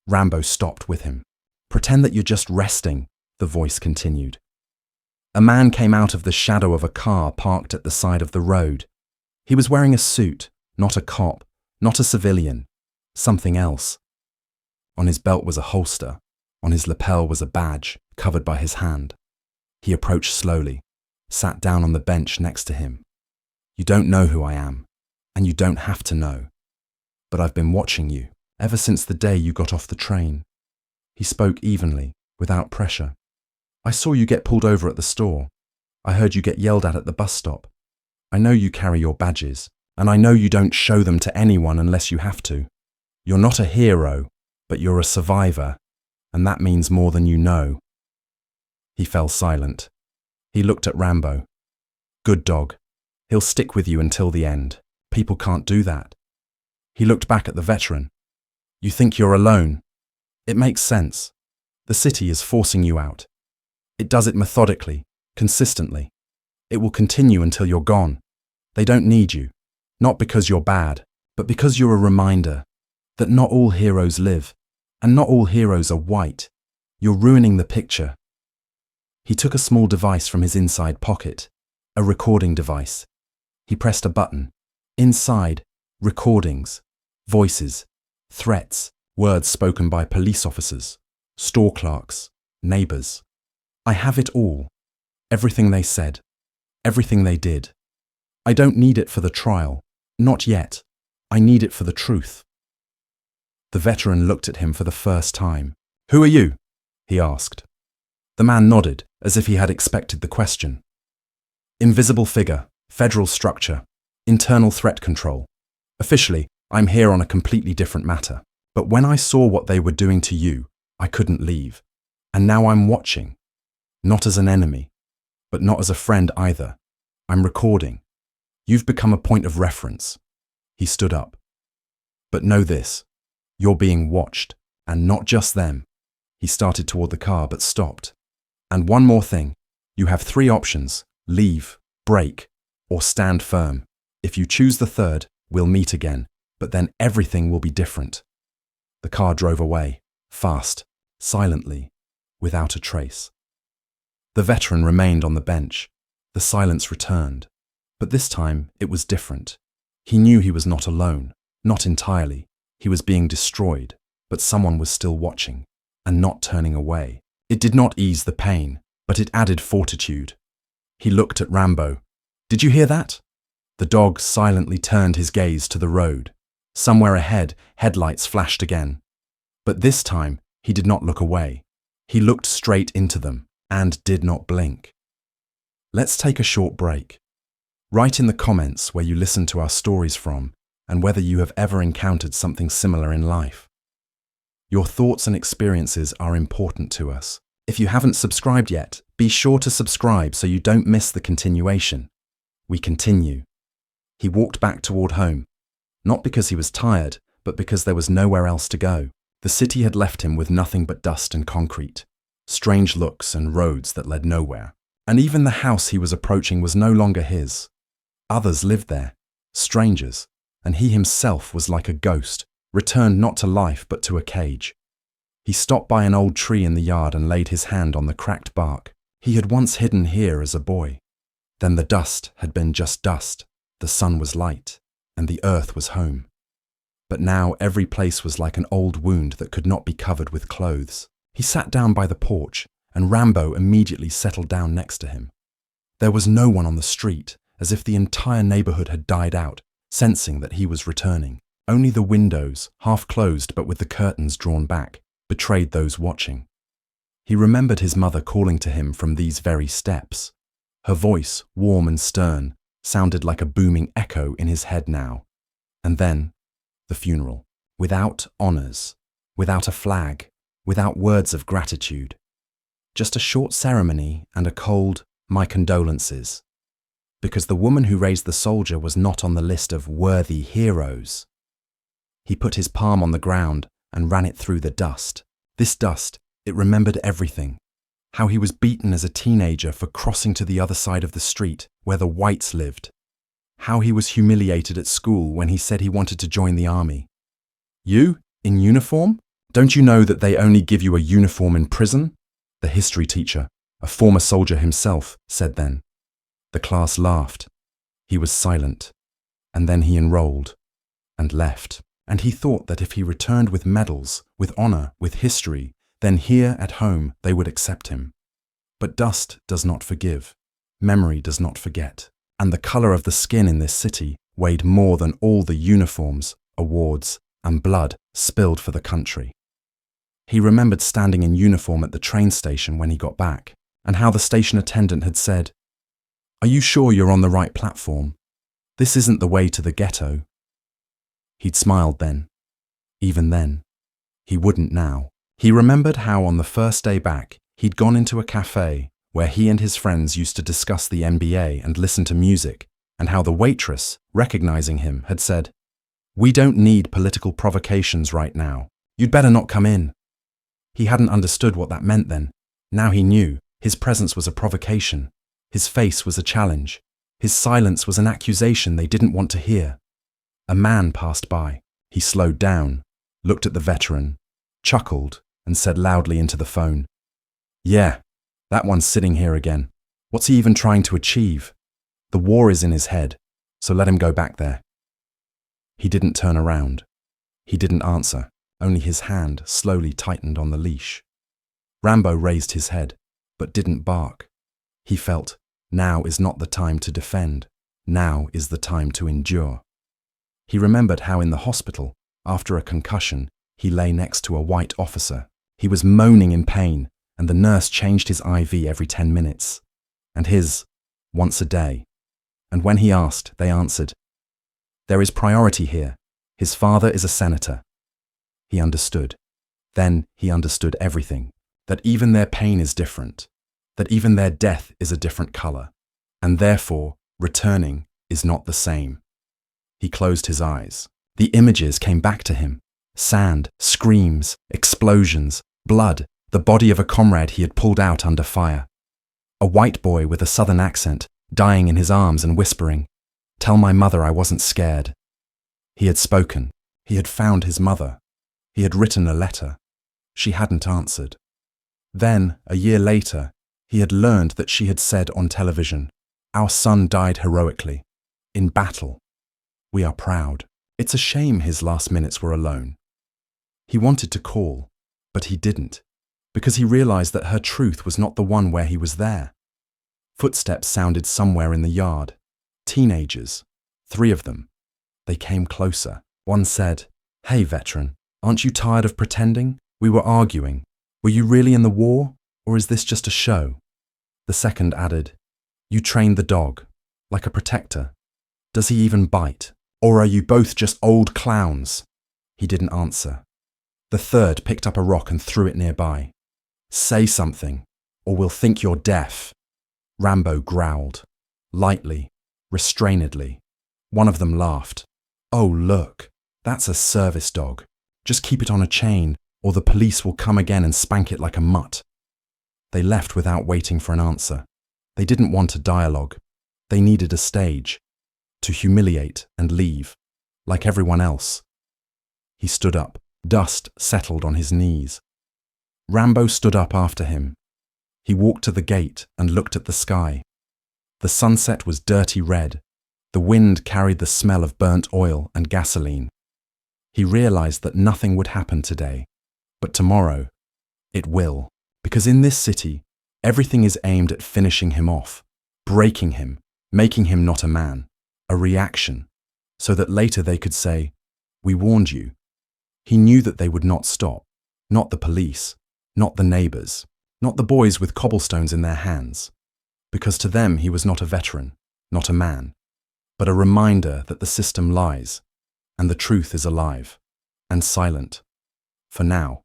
Rambo stopped with him. Pretend that you're just resting, the voice continued. A man came out of the shadow of a car parked at the side of the road. He was wearing a suit, not a cop, not a civilian, something else. On his belt was a holster. On his lapel was a badge, covered by his hand. He approached slowly, sat down on the bench next to him. You don't know who I am, and you don't have to know. But I've been watching you, ever since the day you got off the train. He spoke evenly, without pressure. I saw you get pulled over at the store. I heard you get yelled at the bus stop. I know you carry your badges, and I know you don't show them to anyone unless you have to. You're not a hero, but you're a survivor, and that means more than you know. He fell silent. He looked at Rambo. Good dog. He'll stick with you until the end. People can't do that. He looked back at the veteran. You think you're alone? It makes sense. The city is forcing you out. It does it methodically, consistently. It will continue until you're gone. They don't need you, not because you're bad, but because you're a reminder that not all heroes live, and not all heroes are white. You're ruining the picture. He took a small device from his inside pocket, a recording device. He pressed a button. Inside, recordings, voices, threats, words spoken by police officers, store clerks, neighbors. I have it all. Everything they said. Everything they did. I don't need it for the trial. Not yet. I need it for the truth. The veteran looked at him for the first time. Who are you? He asked. The man nodded, as if he had expected the question. Invisible figure, federal structure, internal threat control. Officially, I'm here on a completely different matter. But when I saw what they were doing to you, I couldn't leave. And now I'm watching. Not as an enemy, but not as a friend either. I'm recording. You've become a point of reference. He stood up. But know this. You're being watched, and not just them. He started toward the car but stopped. And one more thing. You have 3 options. Leave, break, or stand firm. If you choose the third, we'll meet again, but then everything will be different. The car drove away, fast, silently, without a trace. The veteran remained on the bench. The silence returned. But this time, it was different. He knew he was not alone, not entirely. He was being destroyed, but someone was still watching, and not turning away. It did not ease the pain, but it added fortitude. He looked at Rambo. Did you hear that? The dog silently turned his gaze to the road. Somewhere ahead, headlights flashed again. But this time, he did not look away. He looked straight into them, and did not blink. Let's take a short break. Write in the comments where you listen to our stories from, and whether you have ever encountered something similar in life. Your thoughts and experiences are important to us. If you haven't subscribed yet, be sure to subscribe so you don't miss the continuation. We continue. He walked back toward home, not because he was tired, but because there was nowhere else to go. The city had left him with nothing but dust and concrete, strange looks and roads that led nowhere. And even the house he was approaching was no longer his. Others lived there, strangers, and he himself was like a ghost, returned not to life but to a cage. He stopped by an old tree in the yard and laid his hand on the cracked bark. He had once hidden here as a boy. Then the dust had been just dust, the sun was light, and the earth was home. But now every place was like an old wound that could not be covered with clothes. He sat down by the porch, and Rambo immediately settled down next to him. There was no one on the street, as if the entire neighborhood had died out, sensing that he was returning. Only the windows, half closed but with the curtains drawn back, betrayed those watching. He remembered his mother calling to him from these very steps. Her voice, warm and stern, sounded like a booming echo in his head now. And then, the funeral. Without honors, without a flag, without words of gratitude. Just a short ceremony and a cold, "My condolences." Because the woman who raised the soldier was not on the list of worthy heroes. He put his palm on the ground and ran it through the dust. This dust, it remembered everything. How he was beaten as a teenager for crossing to the other side of the street where the whites lived. How he was humiliated at school when he said he wanted to join the army. "You, in uniform? Don't you know that they only give you a uniform in prison?" The history teacher, a former soldier himself, said then. The class laughed. He was silent. And then he enrolled and left. And he thought that if he returned with medals, with honor, with history, then here at home they would accept him. But dust does not forgive. Memory does not forget. And the color of the skin in this city weighed more than all the uniforms, awards, and blood spilled for the country. He remembered standing in uniform at the train station when he got back, and how the station attendant had said, "Are you sure you're on the right platform? This isn't the way to the ghetto." He'd smiled then. Even then. He wouldn't now. He remembered how on the first day back, he'd gone into a cafe where he and his friends used to discuss the NBA and listen to music, and how the waitress, recognizing him, had said, "We don't need political provocations right now. You'd better not come in." He hadn't understood what that meant then. Now he knew. His presence was a provocation. His face was a challenge. His silence was an accusation they didn't want to hear. A man passed by. He slowed down, looked at the veteran, chuckled, and said loudly into the phone, "Yeah, that one's sitting here again. What's he even trying to achieve? The war is in his head, so let him go back there." He didn't turn around. He didn't answer. Only his hand slowly tightened on the leash. Rambo raised his head, but didn't bark. He felt, now is not the time to defend. Now is the time to endure. He remembered how in the hospital, after a concussion, he lay next to a white officer. He was moaning in pain, and the nurse changed his IV every 10 minutes, and his once a day. And when he asked, they answered, "There is priority here. His father is a senator." He understood. Then he understood everything, that even their pain is different, that even their death is a different color, and therefore returning is not the same. He closed his eyes. The images came back to him. Sand, screams, explosions, blood, the body of a comrade he had pulled out under fire. A white boy with a southern accent, dying in his arms and whispering, "Tell my mother I wasn't scared." He had spoken. He had found his mother. He had written a letter. She hadn't answered. Then, a year later, he had learned that she had said on television, "Our son died heroically, in battle. We are proud." It's a shame his last minutes were alone. He wanted to call, but he didn't, because he realized that her truth was not the one where he was there. Footsteps sounded somewhere in the yard. Teenagers, 3 of them. They came closer. One said, "Hey, veteran, aren't you tired of pretending? We were arguing. Were you really in the war, or is this just a show?" The second added, "You trained the dog, like a protector. Does he even bite? Or are you both just old clowns?" He didn't answer. The third picked up a rock and threw it nearby. "Say something, or we'll think you're deaf." Rambo growled, lightly, restrainedly. One of them laughed. "Oh, look, that's a service dog. Just keep it on a chain, or the police will come again and spank it like a mutt." They left without waiting for an answer. They didn't want a dialogue. They needed a stage, to humiliate and leave, like everyone else. He stood up. Dust settled on his knees. Rambo stood up after him. He walked to the gate and looked at the sky. The sunset was dirty red. The wind carried the smell of burnt oil and gasoline. He realized that nothing would happen today, but tomorrow, it will. Because in this city, everything is aimed at finishing him off, breaking him, making him not a man, a reaction, so that later they could say, "We warned you." He knew that they would not stop, not the police, not the neighbors, not the boys with cobblestones in their hands, because to them he was not a veteran, not a man, but a reminder that the system lies, and the truth is alive, and silent. For now.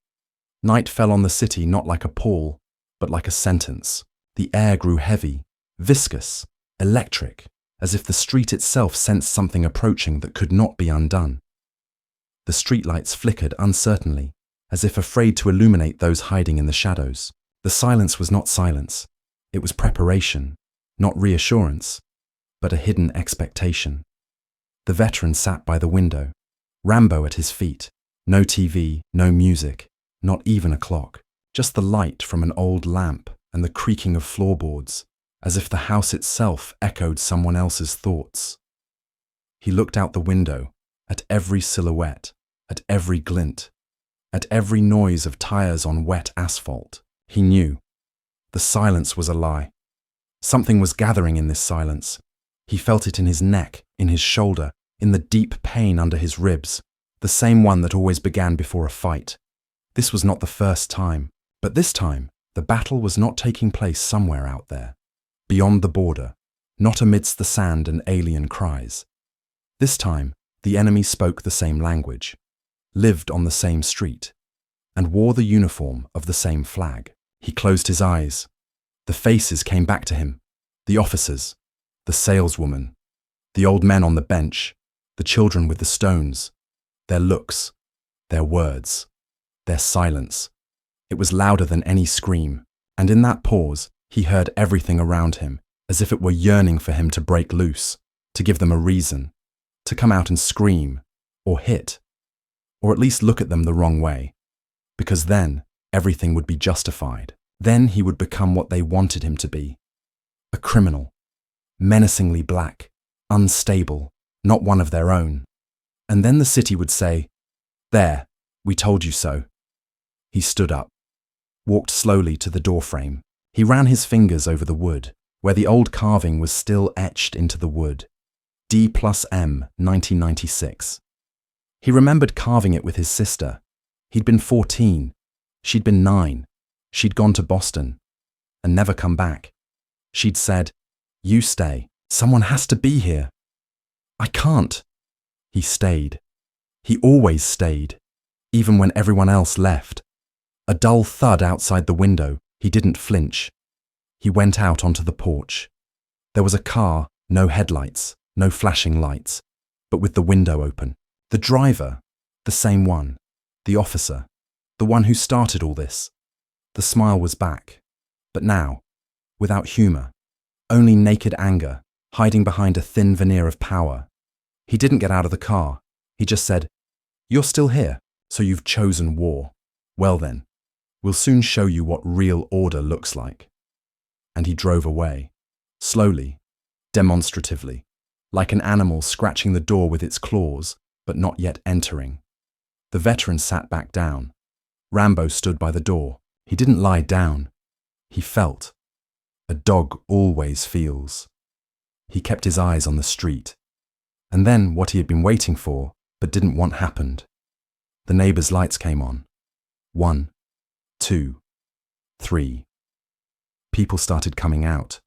Night fell on the city not like a pall, but like a sentence. The air grew heavy, viscous, electric, as if the street itself sensed something approaching that could not be undone. The streetlights flickered uncertainly, as if afraid to illuminate those hiding in the shadows. The silence was not silence. It was preparation, not reassurance, but a hidden expectation. The veteran sat by the window, Rambo at his feet. No TV, no music, not even a clock. Just the light from an old lamp and the creaking of floorboards, as if the house itself echoed someone else's thoughts. He looked out the window, at every silhouette, at every glint, at every noise of tires on wet asphalt. He knew. The silence was a lie. Something was gathering in this silence. He felt it in his neck, in his shoulder, in the deep pain under his ribs, the same one that always began before a fight. This was not the first time, but this time, the battle was not taking place somewhere out there, beyond the border, not amidst the sand and alien cries. This time, the enemy spoke the same language, lived on the same street, and wore the uniform of the same flag. He closed his eyes. The faces came back to him, the officers, the saleswoman, the old men on the bench, the children with the stones, their looks, their words, their silence. It was louder than any scream, and in that pause, he heard everything around him, as if it were yearning for him to break loose, to give them a reason, to come out and scream, or hit, or at least look at them the wrong way, because then everything would be justified. Then he would become what they wanted him to be, a criminal, menacingly black, unstable, not one of their own. And then the city would say, "There, we told you so." He stood up, walked slowly to the doorframe. He ran his fingers over the wood, where the old carving was still etched into the wood. D+M 1996. He remembered carving it with his sister. He'd been 14. She'd been 9. She'd gone to Boston and never come back. She'd said, "You stay. Someone has to be here." "I can't." He stayed. He always stayed, even when everyone else left. A dull thud outside the window. He didn't flinch. He went out onto the porch. There was a car, no headlights, no flashing lights, but with the window open. The driver, the same one. The officer, the one who started all this. The smile was back, but now, without humor, only naked anger, hiding behind a thin veneer of power. He didn't get out of the car. He just said, "You're still here, so you've chosen war. Well then, we'll soon show you what real order looks like." And he drove away, slowly, demonstratively, like an animal scratching the door with its claws, but not yet entering. The veteran sat back down. Rambo stood by the door. He didn't lie down. He felt. A dog always feels. He kept his eyes on the street. And then what he had been waiting for, but didn't want happened. The neighbors' lights came on. 1, 2, 3. People started coming out,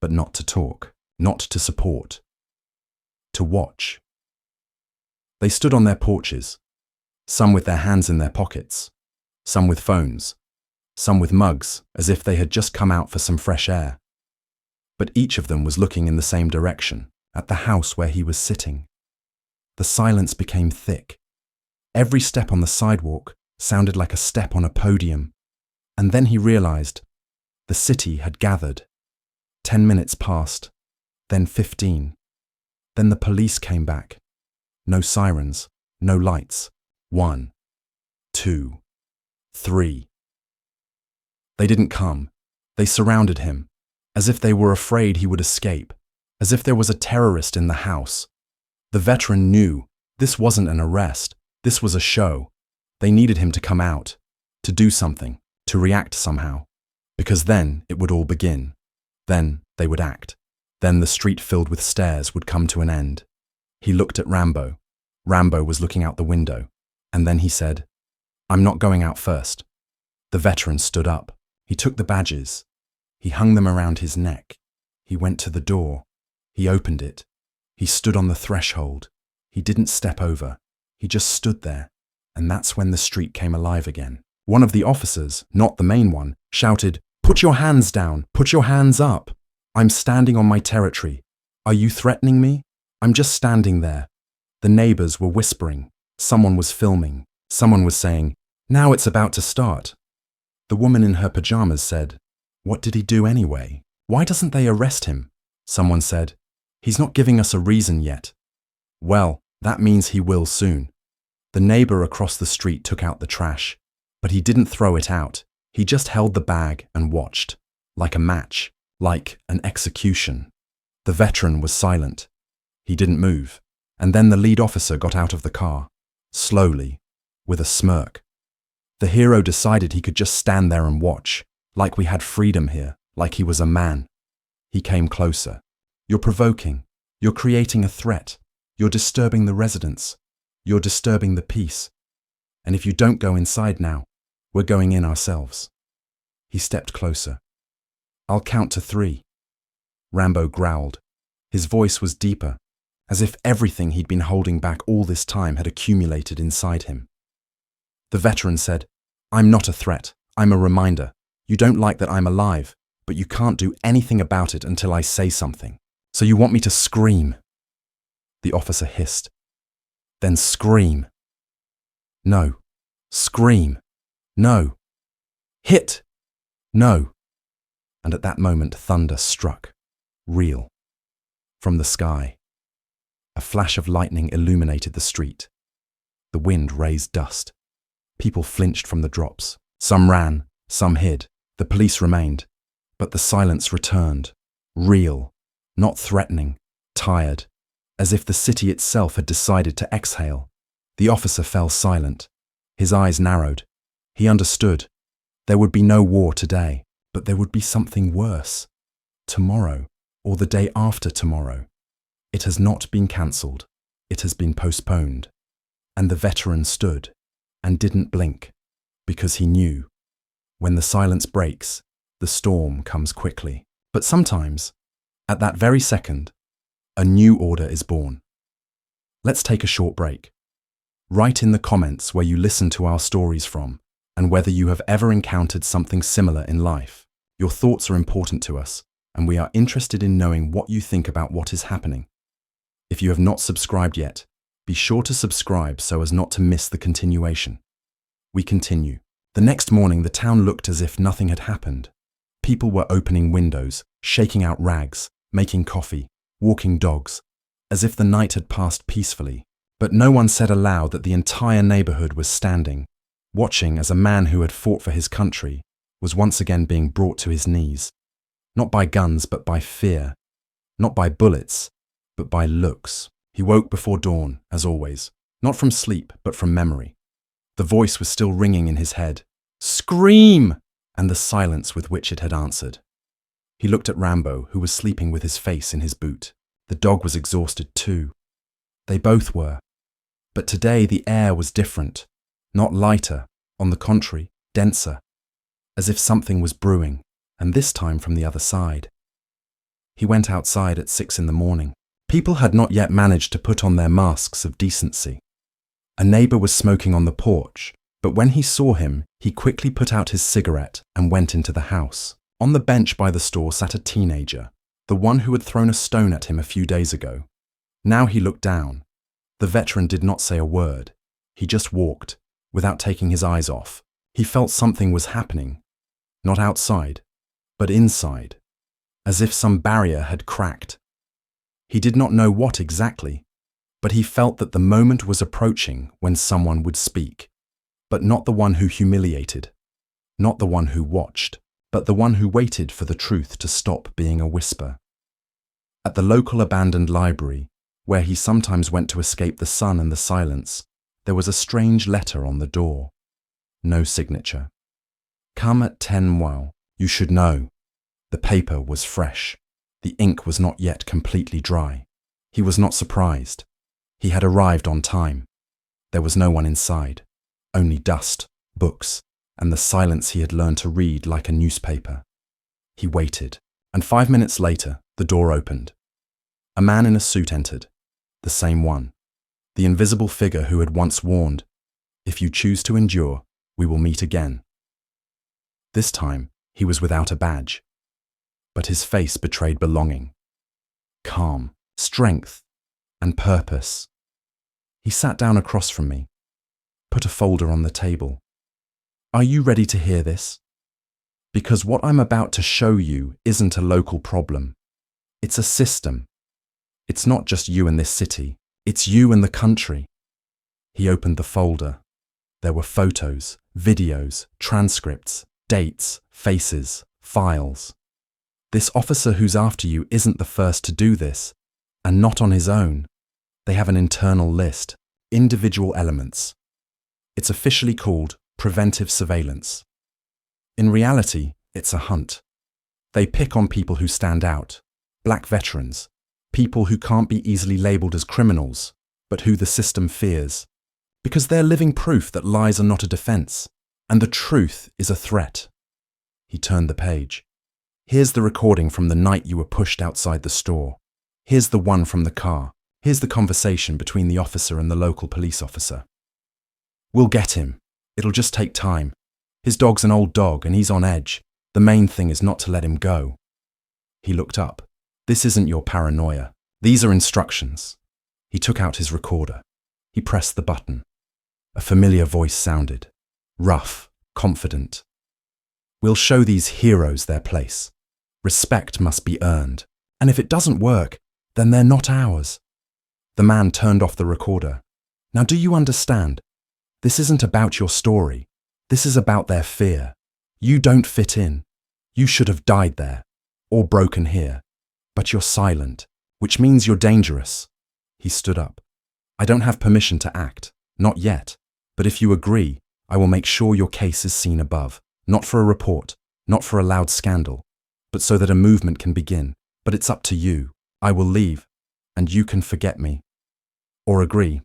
but not to talk, not to support, to watch. They stood on their porches, some with their hands in their pockets, some with phones, some with mugs as if they had just come out for some fresh air. But each of them was looking in the same direction, at the house where he was sitting. The silence became thick. Every step on the sidewalk sounded like a step on a podium. And then he realized the city had gathered. 10 minutes passed, then 15. Then the police came back. No sirens, no lights. 1, 2, 3. They didn't come. They surrounded him, as if they were afraid he would escape, as if there was a terrorist in the house. The veteran knew this wasn't an arrest, this was a show. They needed him to come out, to do something, to react somehow, because then it would all begin. Then they would act. Then the street filled with stares would come to an end. He looked at Rambo. Rambo was looking out the window, and then he said, "I'm not going out first." The veteran stood up. He took the badges. He hung them around his neck. He went to the door. He opened it. He stood on the threshold. He didn't step over. He just stood there. And that's when the street came alive again. One of the officers, not the main one, shouted, "Put your hands down! Put your hands up! I'm standing on my territory. Are you threatening me? I'm just standing there." The neighbors were whispering. Someone was filming. Someone was saying, "Now it's about to start." The woman in her pajamas said, "What did he do anyway? Why doesn't they arrest him?" Someone said, "He's not giving us a reason yet." Well, that means he will soon. The neighbor across the street took out the trash, but he didn't throw it out. He just held the bag and watched, like a match, like an execution. The veteran was silent. He didn't move. And then the lead officer got out of the car, slowly, with a smirk. The hero decided he could just stand there and watch, like we had freedom here, like he was a man. He came closer. "You're provoking. You're creating a threat. You're disturbing the residents. You're disturbing the peace. And if you don't go inside now, we're going in ourselves." He stepped closer. "I'll count to 3. Rambo growled. His voice was deeper, as if everything he'd been holding back all this time had accumulated inside him. The veteran said, "I'm not a threat. I'm a reminder. You don't like that I'm alive, but you can't do anything about it until I say something. So you want me to scream?" The officer hissed. "Then scream." "No." "Scream." "No." "Hit." "No." And at that moment, thunder struck. Real. From the sky. A flash of lightning illuminated the street. The wind raised dust. People flinched from the drops. Some ran, some hid. The police remained. But the silence returned. Real. Not threatening. Tired. As if the city itself had decided to exhale. The officer fell silent. His eyes narrowed. He understood. There would be no war today, but there would be something worse. Tomorrow, or the day after tomorrow. It has not been cancelled. It has been postponed. And the veteran stood and didn't blink, because he knew, when the silence breaks, the storm comes quickly. But sometimes, at that very second, a new order is born. Let's take a short break. Write in the comments where you listen to our stories from, and whether you have ever encountered something similar in life. Your thoughts are important to us, and we are interested in knowing what you think about what is happening. If you have not subscribed yet, be sure to subscribe so as not to miss the continuation. We continue. The next morning, the town looked as if nothing had happened. People were opening windows, shaking out rags, making coffee, walking dogs, as if the night had passed peacefully. But no one said aloud that the entire neighborhood was standing, watching as a man who had fought for his country was once again being brought to his knees. Not by guns, but by fear. Not by bullets, but by looks. He woke before dawn, as always, not from sleep, but from memory. The voice was still ringing in his head. "Scream!" And the silence with which it had answered. He looked at Rambo, who was sleeping with his face in his boot. The dog was exhausted too. They both were. But today the air was different. Not lighter, on the contrary, denser. As if something was brewing, and this time from the other side. He went outside at 6 in the morning. People had not yet managed to put on their masks of decency. A neighbor was smoking on the porch, but when he saw him, he quickly put out his cigarette and went into the house. On the bench by the store sat a teenager, the one who had thrown a stone at him a few days ago. Now he looked down. The veteran did not say a word. He just walked, without taking his eyes off. He felt something was happening, not outside, but inside, as if some barrier had cracked. He did not know what exactly, but he felt that the moment was approaching when someone would speak, but not the one who humiliated, not the one who watched, but the one who waited for the truth to stop being a whisper. At the local abandoned library, where he sometimes went to escape the sun and the silence, there was a strange letter on the door. No signature. Come at 10 while. You should know. The paper was fresh. The ink was not yet completely dry. He was not surprised. He had arrived on time. There was no one inside. Only dust, books, and the silence he had learned to read like a newspaper. He waited, and 5 minutes later, the door opened. A man in a suit entered. The same one. The invisible figure who had once warned, "If you choose to endure, we will meet again." This time, he was without a badge, but his face betrayed belonging, calm, strength, and purpose. He sat down across from me, put a folder on the table. Are you ready to hear this? Because what I'm about to show you isn't a local problem. It's a system. It's not just you in this city. It's you and the country. He opened the folder. There were photos, videos, transcripts, dates, faces, files. This officer who's after you isn't the first to do this, and not on his own. They have an internal list, individual elements. It's officially called preventive surveillance. In reality, it's a hunt. They pick on people who stand out, black veterans, people who can't be easily labelled as criminals, but who the system fears, because they're living proof that lies are not a defence, and the truth is a threat. He turned the page. Here's the recording from the night you were pushed outside the store. Here's the one from the car. Here's the conversation between the officer and the local police officer. We'll get him. It'll just take time. His dog's an old dog and he's on edge. The main thing is not to let him go. He looked up. This isn't your paranoia. These are instructions. He took out his recorder. He pressed the button. A familiar voice sounded. Rough, confident. We'll show these heroes their place. Respect must be earned. And if it doesn't work, then they're not ours. The man turned off the recorder. Now do you understand? This isn't about your story. This is about their fear. You don't fit in. You should have died there, or broken here. But you're silent, which means you're dangerous. He stood up. I don't have permission to act, not yet. But if you agree, I will make sure your case is seen above. Not for a report, not for a loud scandal, but so that a movement can begin. But it's up to you. I will leave, and you can forget me. Or agree.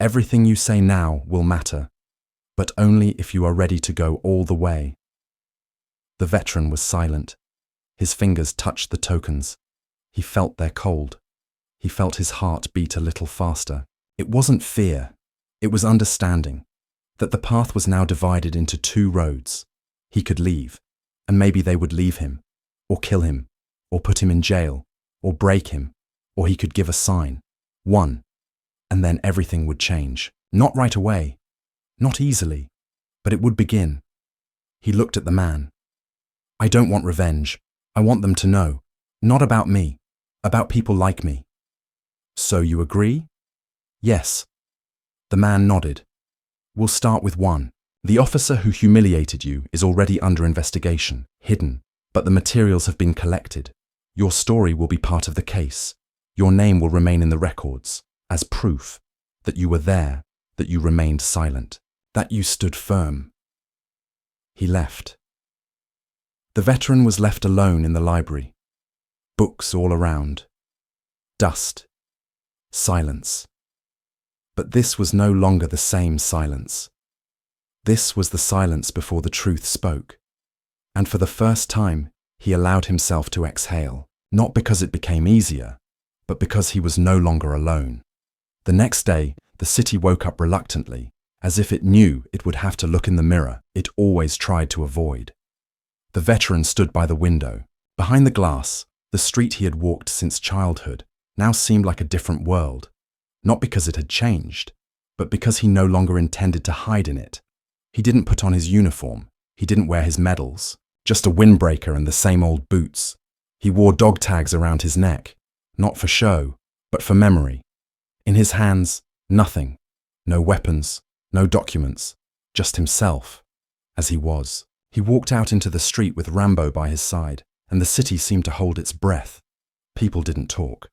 Everything you say now will matter, but only if you are ready to go all the way. The veteran was silent. His fingers touched the tokens. He felt their cold. He felt his heart beat a little faster. It wasn't fear. It was understanding that the path was now divided into two roads. He could leave, and maybe they would leave him, or kill him, or put him in jail, or break him, or he could give a sign. One. And then everything would change. Not right away. Not easily. But it would begin. He looked at the man. I don't want revenge. I want them to know. Not about me. About people like me. So you agree? Yes. The man nodded. We'll start with one. The officer who humiliated you is already under investigation, hidden, but the materials have been collected. Your story will be part of the case. Your name will remain in the records as proof that you were there, that you remained silent, that you stood firm. He left. The veteran was left alone in the library. Books all around. Dust. Silence. But this was no longer the same silence. This was the silence before the truth spoke. And for the first time, he allowed himself to exhale, not because it became easier, but because he was no longer alone. The next day, The city woke up reluctantly, as if it knew it would have to look in the mirror it always tried to avoid. The veteran stood by the window. Behind the glass, the street he had walked since childhood now seemed like a different world, not because it had changed, but because he no longer intended to hide in it. He didn't put on his uniform, he didn't wear his medals, just a windbreaker and the same old boots. He wore dog tags around his neck, not for show, but for memory. In his hands, nothing, no weapons, no documents, just himself, as he was. He walked out into the street with Rambo by his side, and the city seemed to hold its breath. People didn't talk,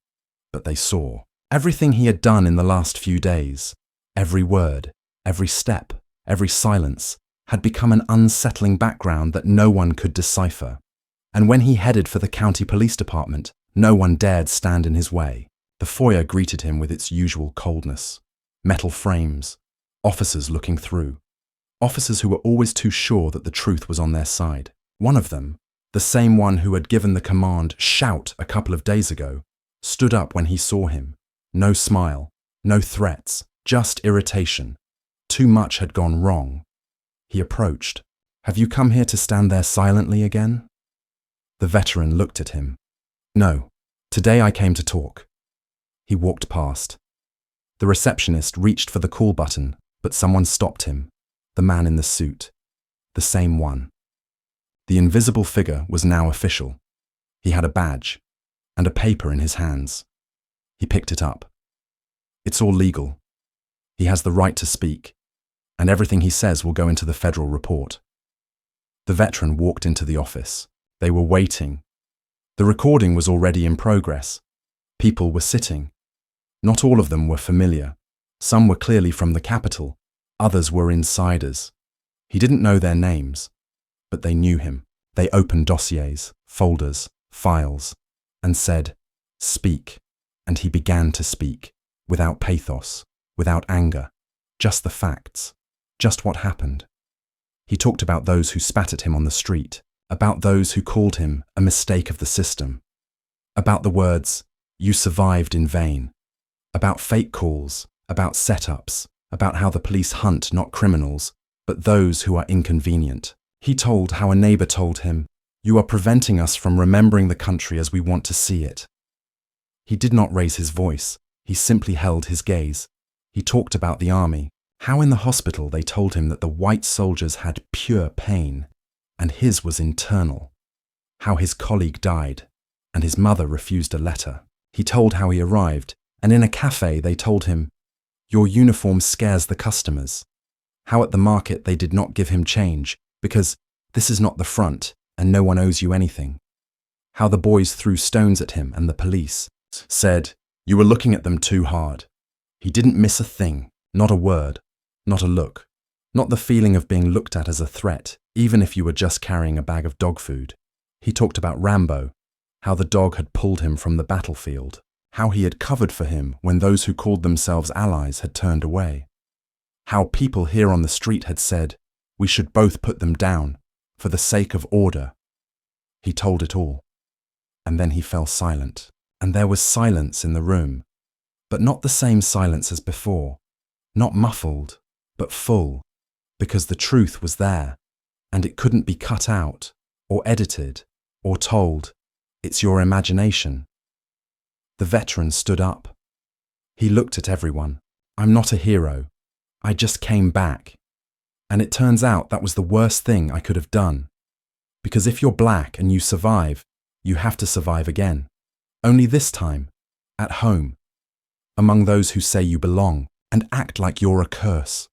but they saw. Everything he had done in the last few days, every word, every step, every silence, had become an unsettling background that no one could decipher. And when he headed for the county police department, no one dared stand in his way. The foyer greeted him with its usual coldness. Metal frames, officers looking through. Officers who were always too sure that the truth was on their side. One of them, the same one who had given the command, "Shout," a couple of days ago, stood up when he saw him. No smile, no threats, just irritation. Too much had gone wrong. He approached. "Have you come here to stand there silently again?" The veteran looked at him. "No, today I came to talk." He walked past. The receptionist reached for the call button, but someone stopped him. The man in the suit. The same one. The invisible figure was now official. He had a badge and a paper in his hands. He picked it up. "It's all legal. He has the right to speak, and everything he says will go into the federal report." The veteran walked into the office. They were waiting. The recording was already in progress. People were sitting. Not all of them were familiar. Some were clearly from the capital. Others were insiders. He didn't know their names, but they knew him. They opened dossiers, folders, files, and said, "Speak." And he began to speak, without pathos, without anger, just the facts, just what happened. He talked about those who spat at him on the street, about those who called him a mistake of the system, about the words, "You survived in vain," about fake calls, about setups, about how the police hunt not criminals, but those who are inconvenient. He told how a neighbor told him, "You are preventing us from remembering the country as we want to see it." He did not raise his voice. He simply held his gaze. He talked about the army, how in the hospital they told him that the white soldiers had pure pain, and his was internal. How his colleague died, and his mother refused a letter. He told how he arrived, and in a cafe they told him, "Your uniform scares the customers." How at the market they did not give him change, because this is not the front, and no one owes you anything. How the boys threw stones at him and the police said, "You were looking at them too hard." He didn't miss a thing, not a word, not a look, not the feeling of being looked at as a threat, even if you were just carrying a bag of dog food. He talked about Rambo, how the dog had pulled him from the battlefield, how he had covered for him when those who called themselves allies had turned away, how people here on the street had said, "We should both put them down, for the sake of order." He told it all, and then he fell silent, and there was silence in the room, but not the same silence as before, not muffled, but full, because the truth was there, and it couldn't be cut out, or edited, or told. It's your imagination. The veteran stood up. He looked at everyone. "I'm not a hero. I just came back. And it turns out that was the worst thing I could have done. Because if you're black and you survive, you have to survive again. Only this time, at home, among those who say you belong and act like you're a curse."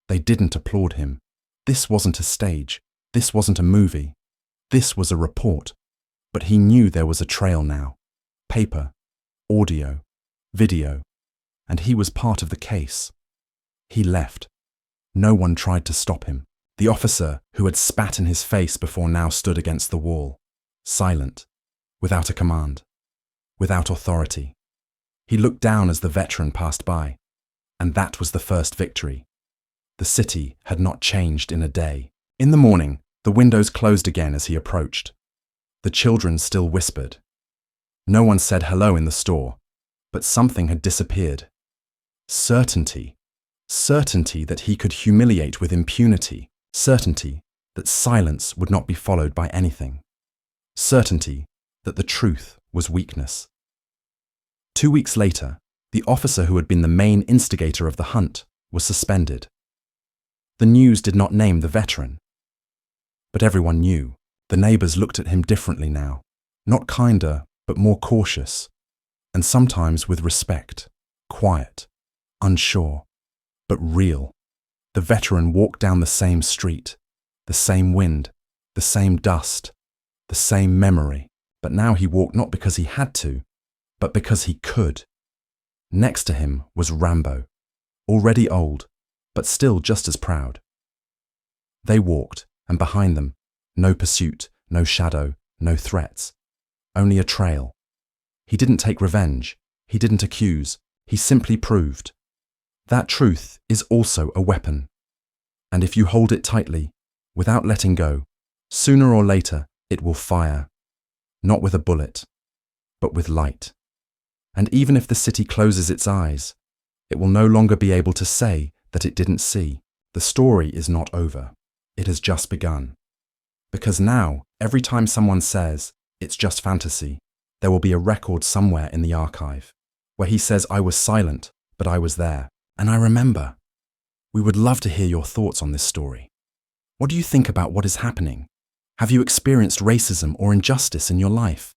They didn't applaud him. This wasn't a stage. This wasn't a movie. This was a report. But he knew there was a trail now. Paper, audio, video, and he was part of the case. He left. No one tried to stop him. The officer who had spat in his face before now stood against the wall, silent, without a command, without authority. He looked down as the veteran passed by, and that was the first victory. The city had not changed in a day. In the morning, the windows closed again as he approached. The children still whispered. No one said hello in the store, but something had disappeared. Certainty. Certainty that he could humiliate with impunity. Certainty that silence would not be followed by anything. Certainty that the truth was weakness. 2 weeks later, the officer who had been the main instigator of the hunt was suspended. The news did not name the veteran. But everyone knew. The neighbors looked at him differently now, not kinder, but more cautious, and sometimes with respect, quiet, unsure, but real. The veteran walked down the same street, the same wind, the same dust, the same memory, but now he walked not because he had to, but because he could. Next to him was Rambo, already old, but still just as proud. They walked, and behind them, no pursuit, no shadow, no threats, only a trail. He didn't take revenge, he didn't accuse, he simply proved. That truth is also a weapon. And if you hold it tightly, without letting go, sooner or later it will fire. Not with a bullet, but with light. And even if the city closes its eyes, it will no longer be able to say that it didn't see. The story is not over. It has just begun. Because now, every time someone says, it's just fantasy, there will be a record somewhere in the archive, where he says, I was silent, but I was there, and I remember. We would love to hear your thoughts on this story. What do you think about what is happening? Have you experienced racism or injustice in your life?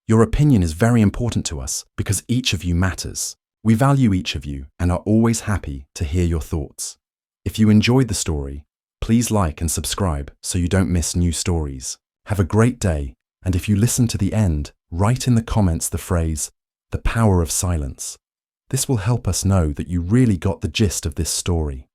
Your opinion is very important to us because each of you matters. We value each of you and are always happy to hear your thoughts. If you enjoyed the story, please like and subscribe so you don't miss new stories. Have a great day, and if you listen to the end, write in the comments the phrase, "The power of silence." This will help us know that you really got the gist of this story.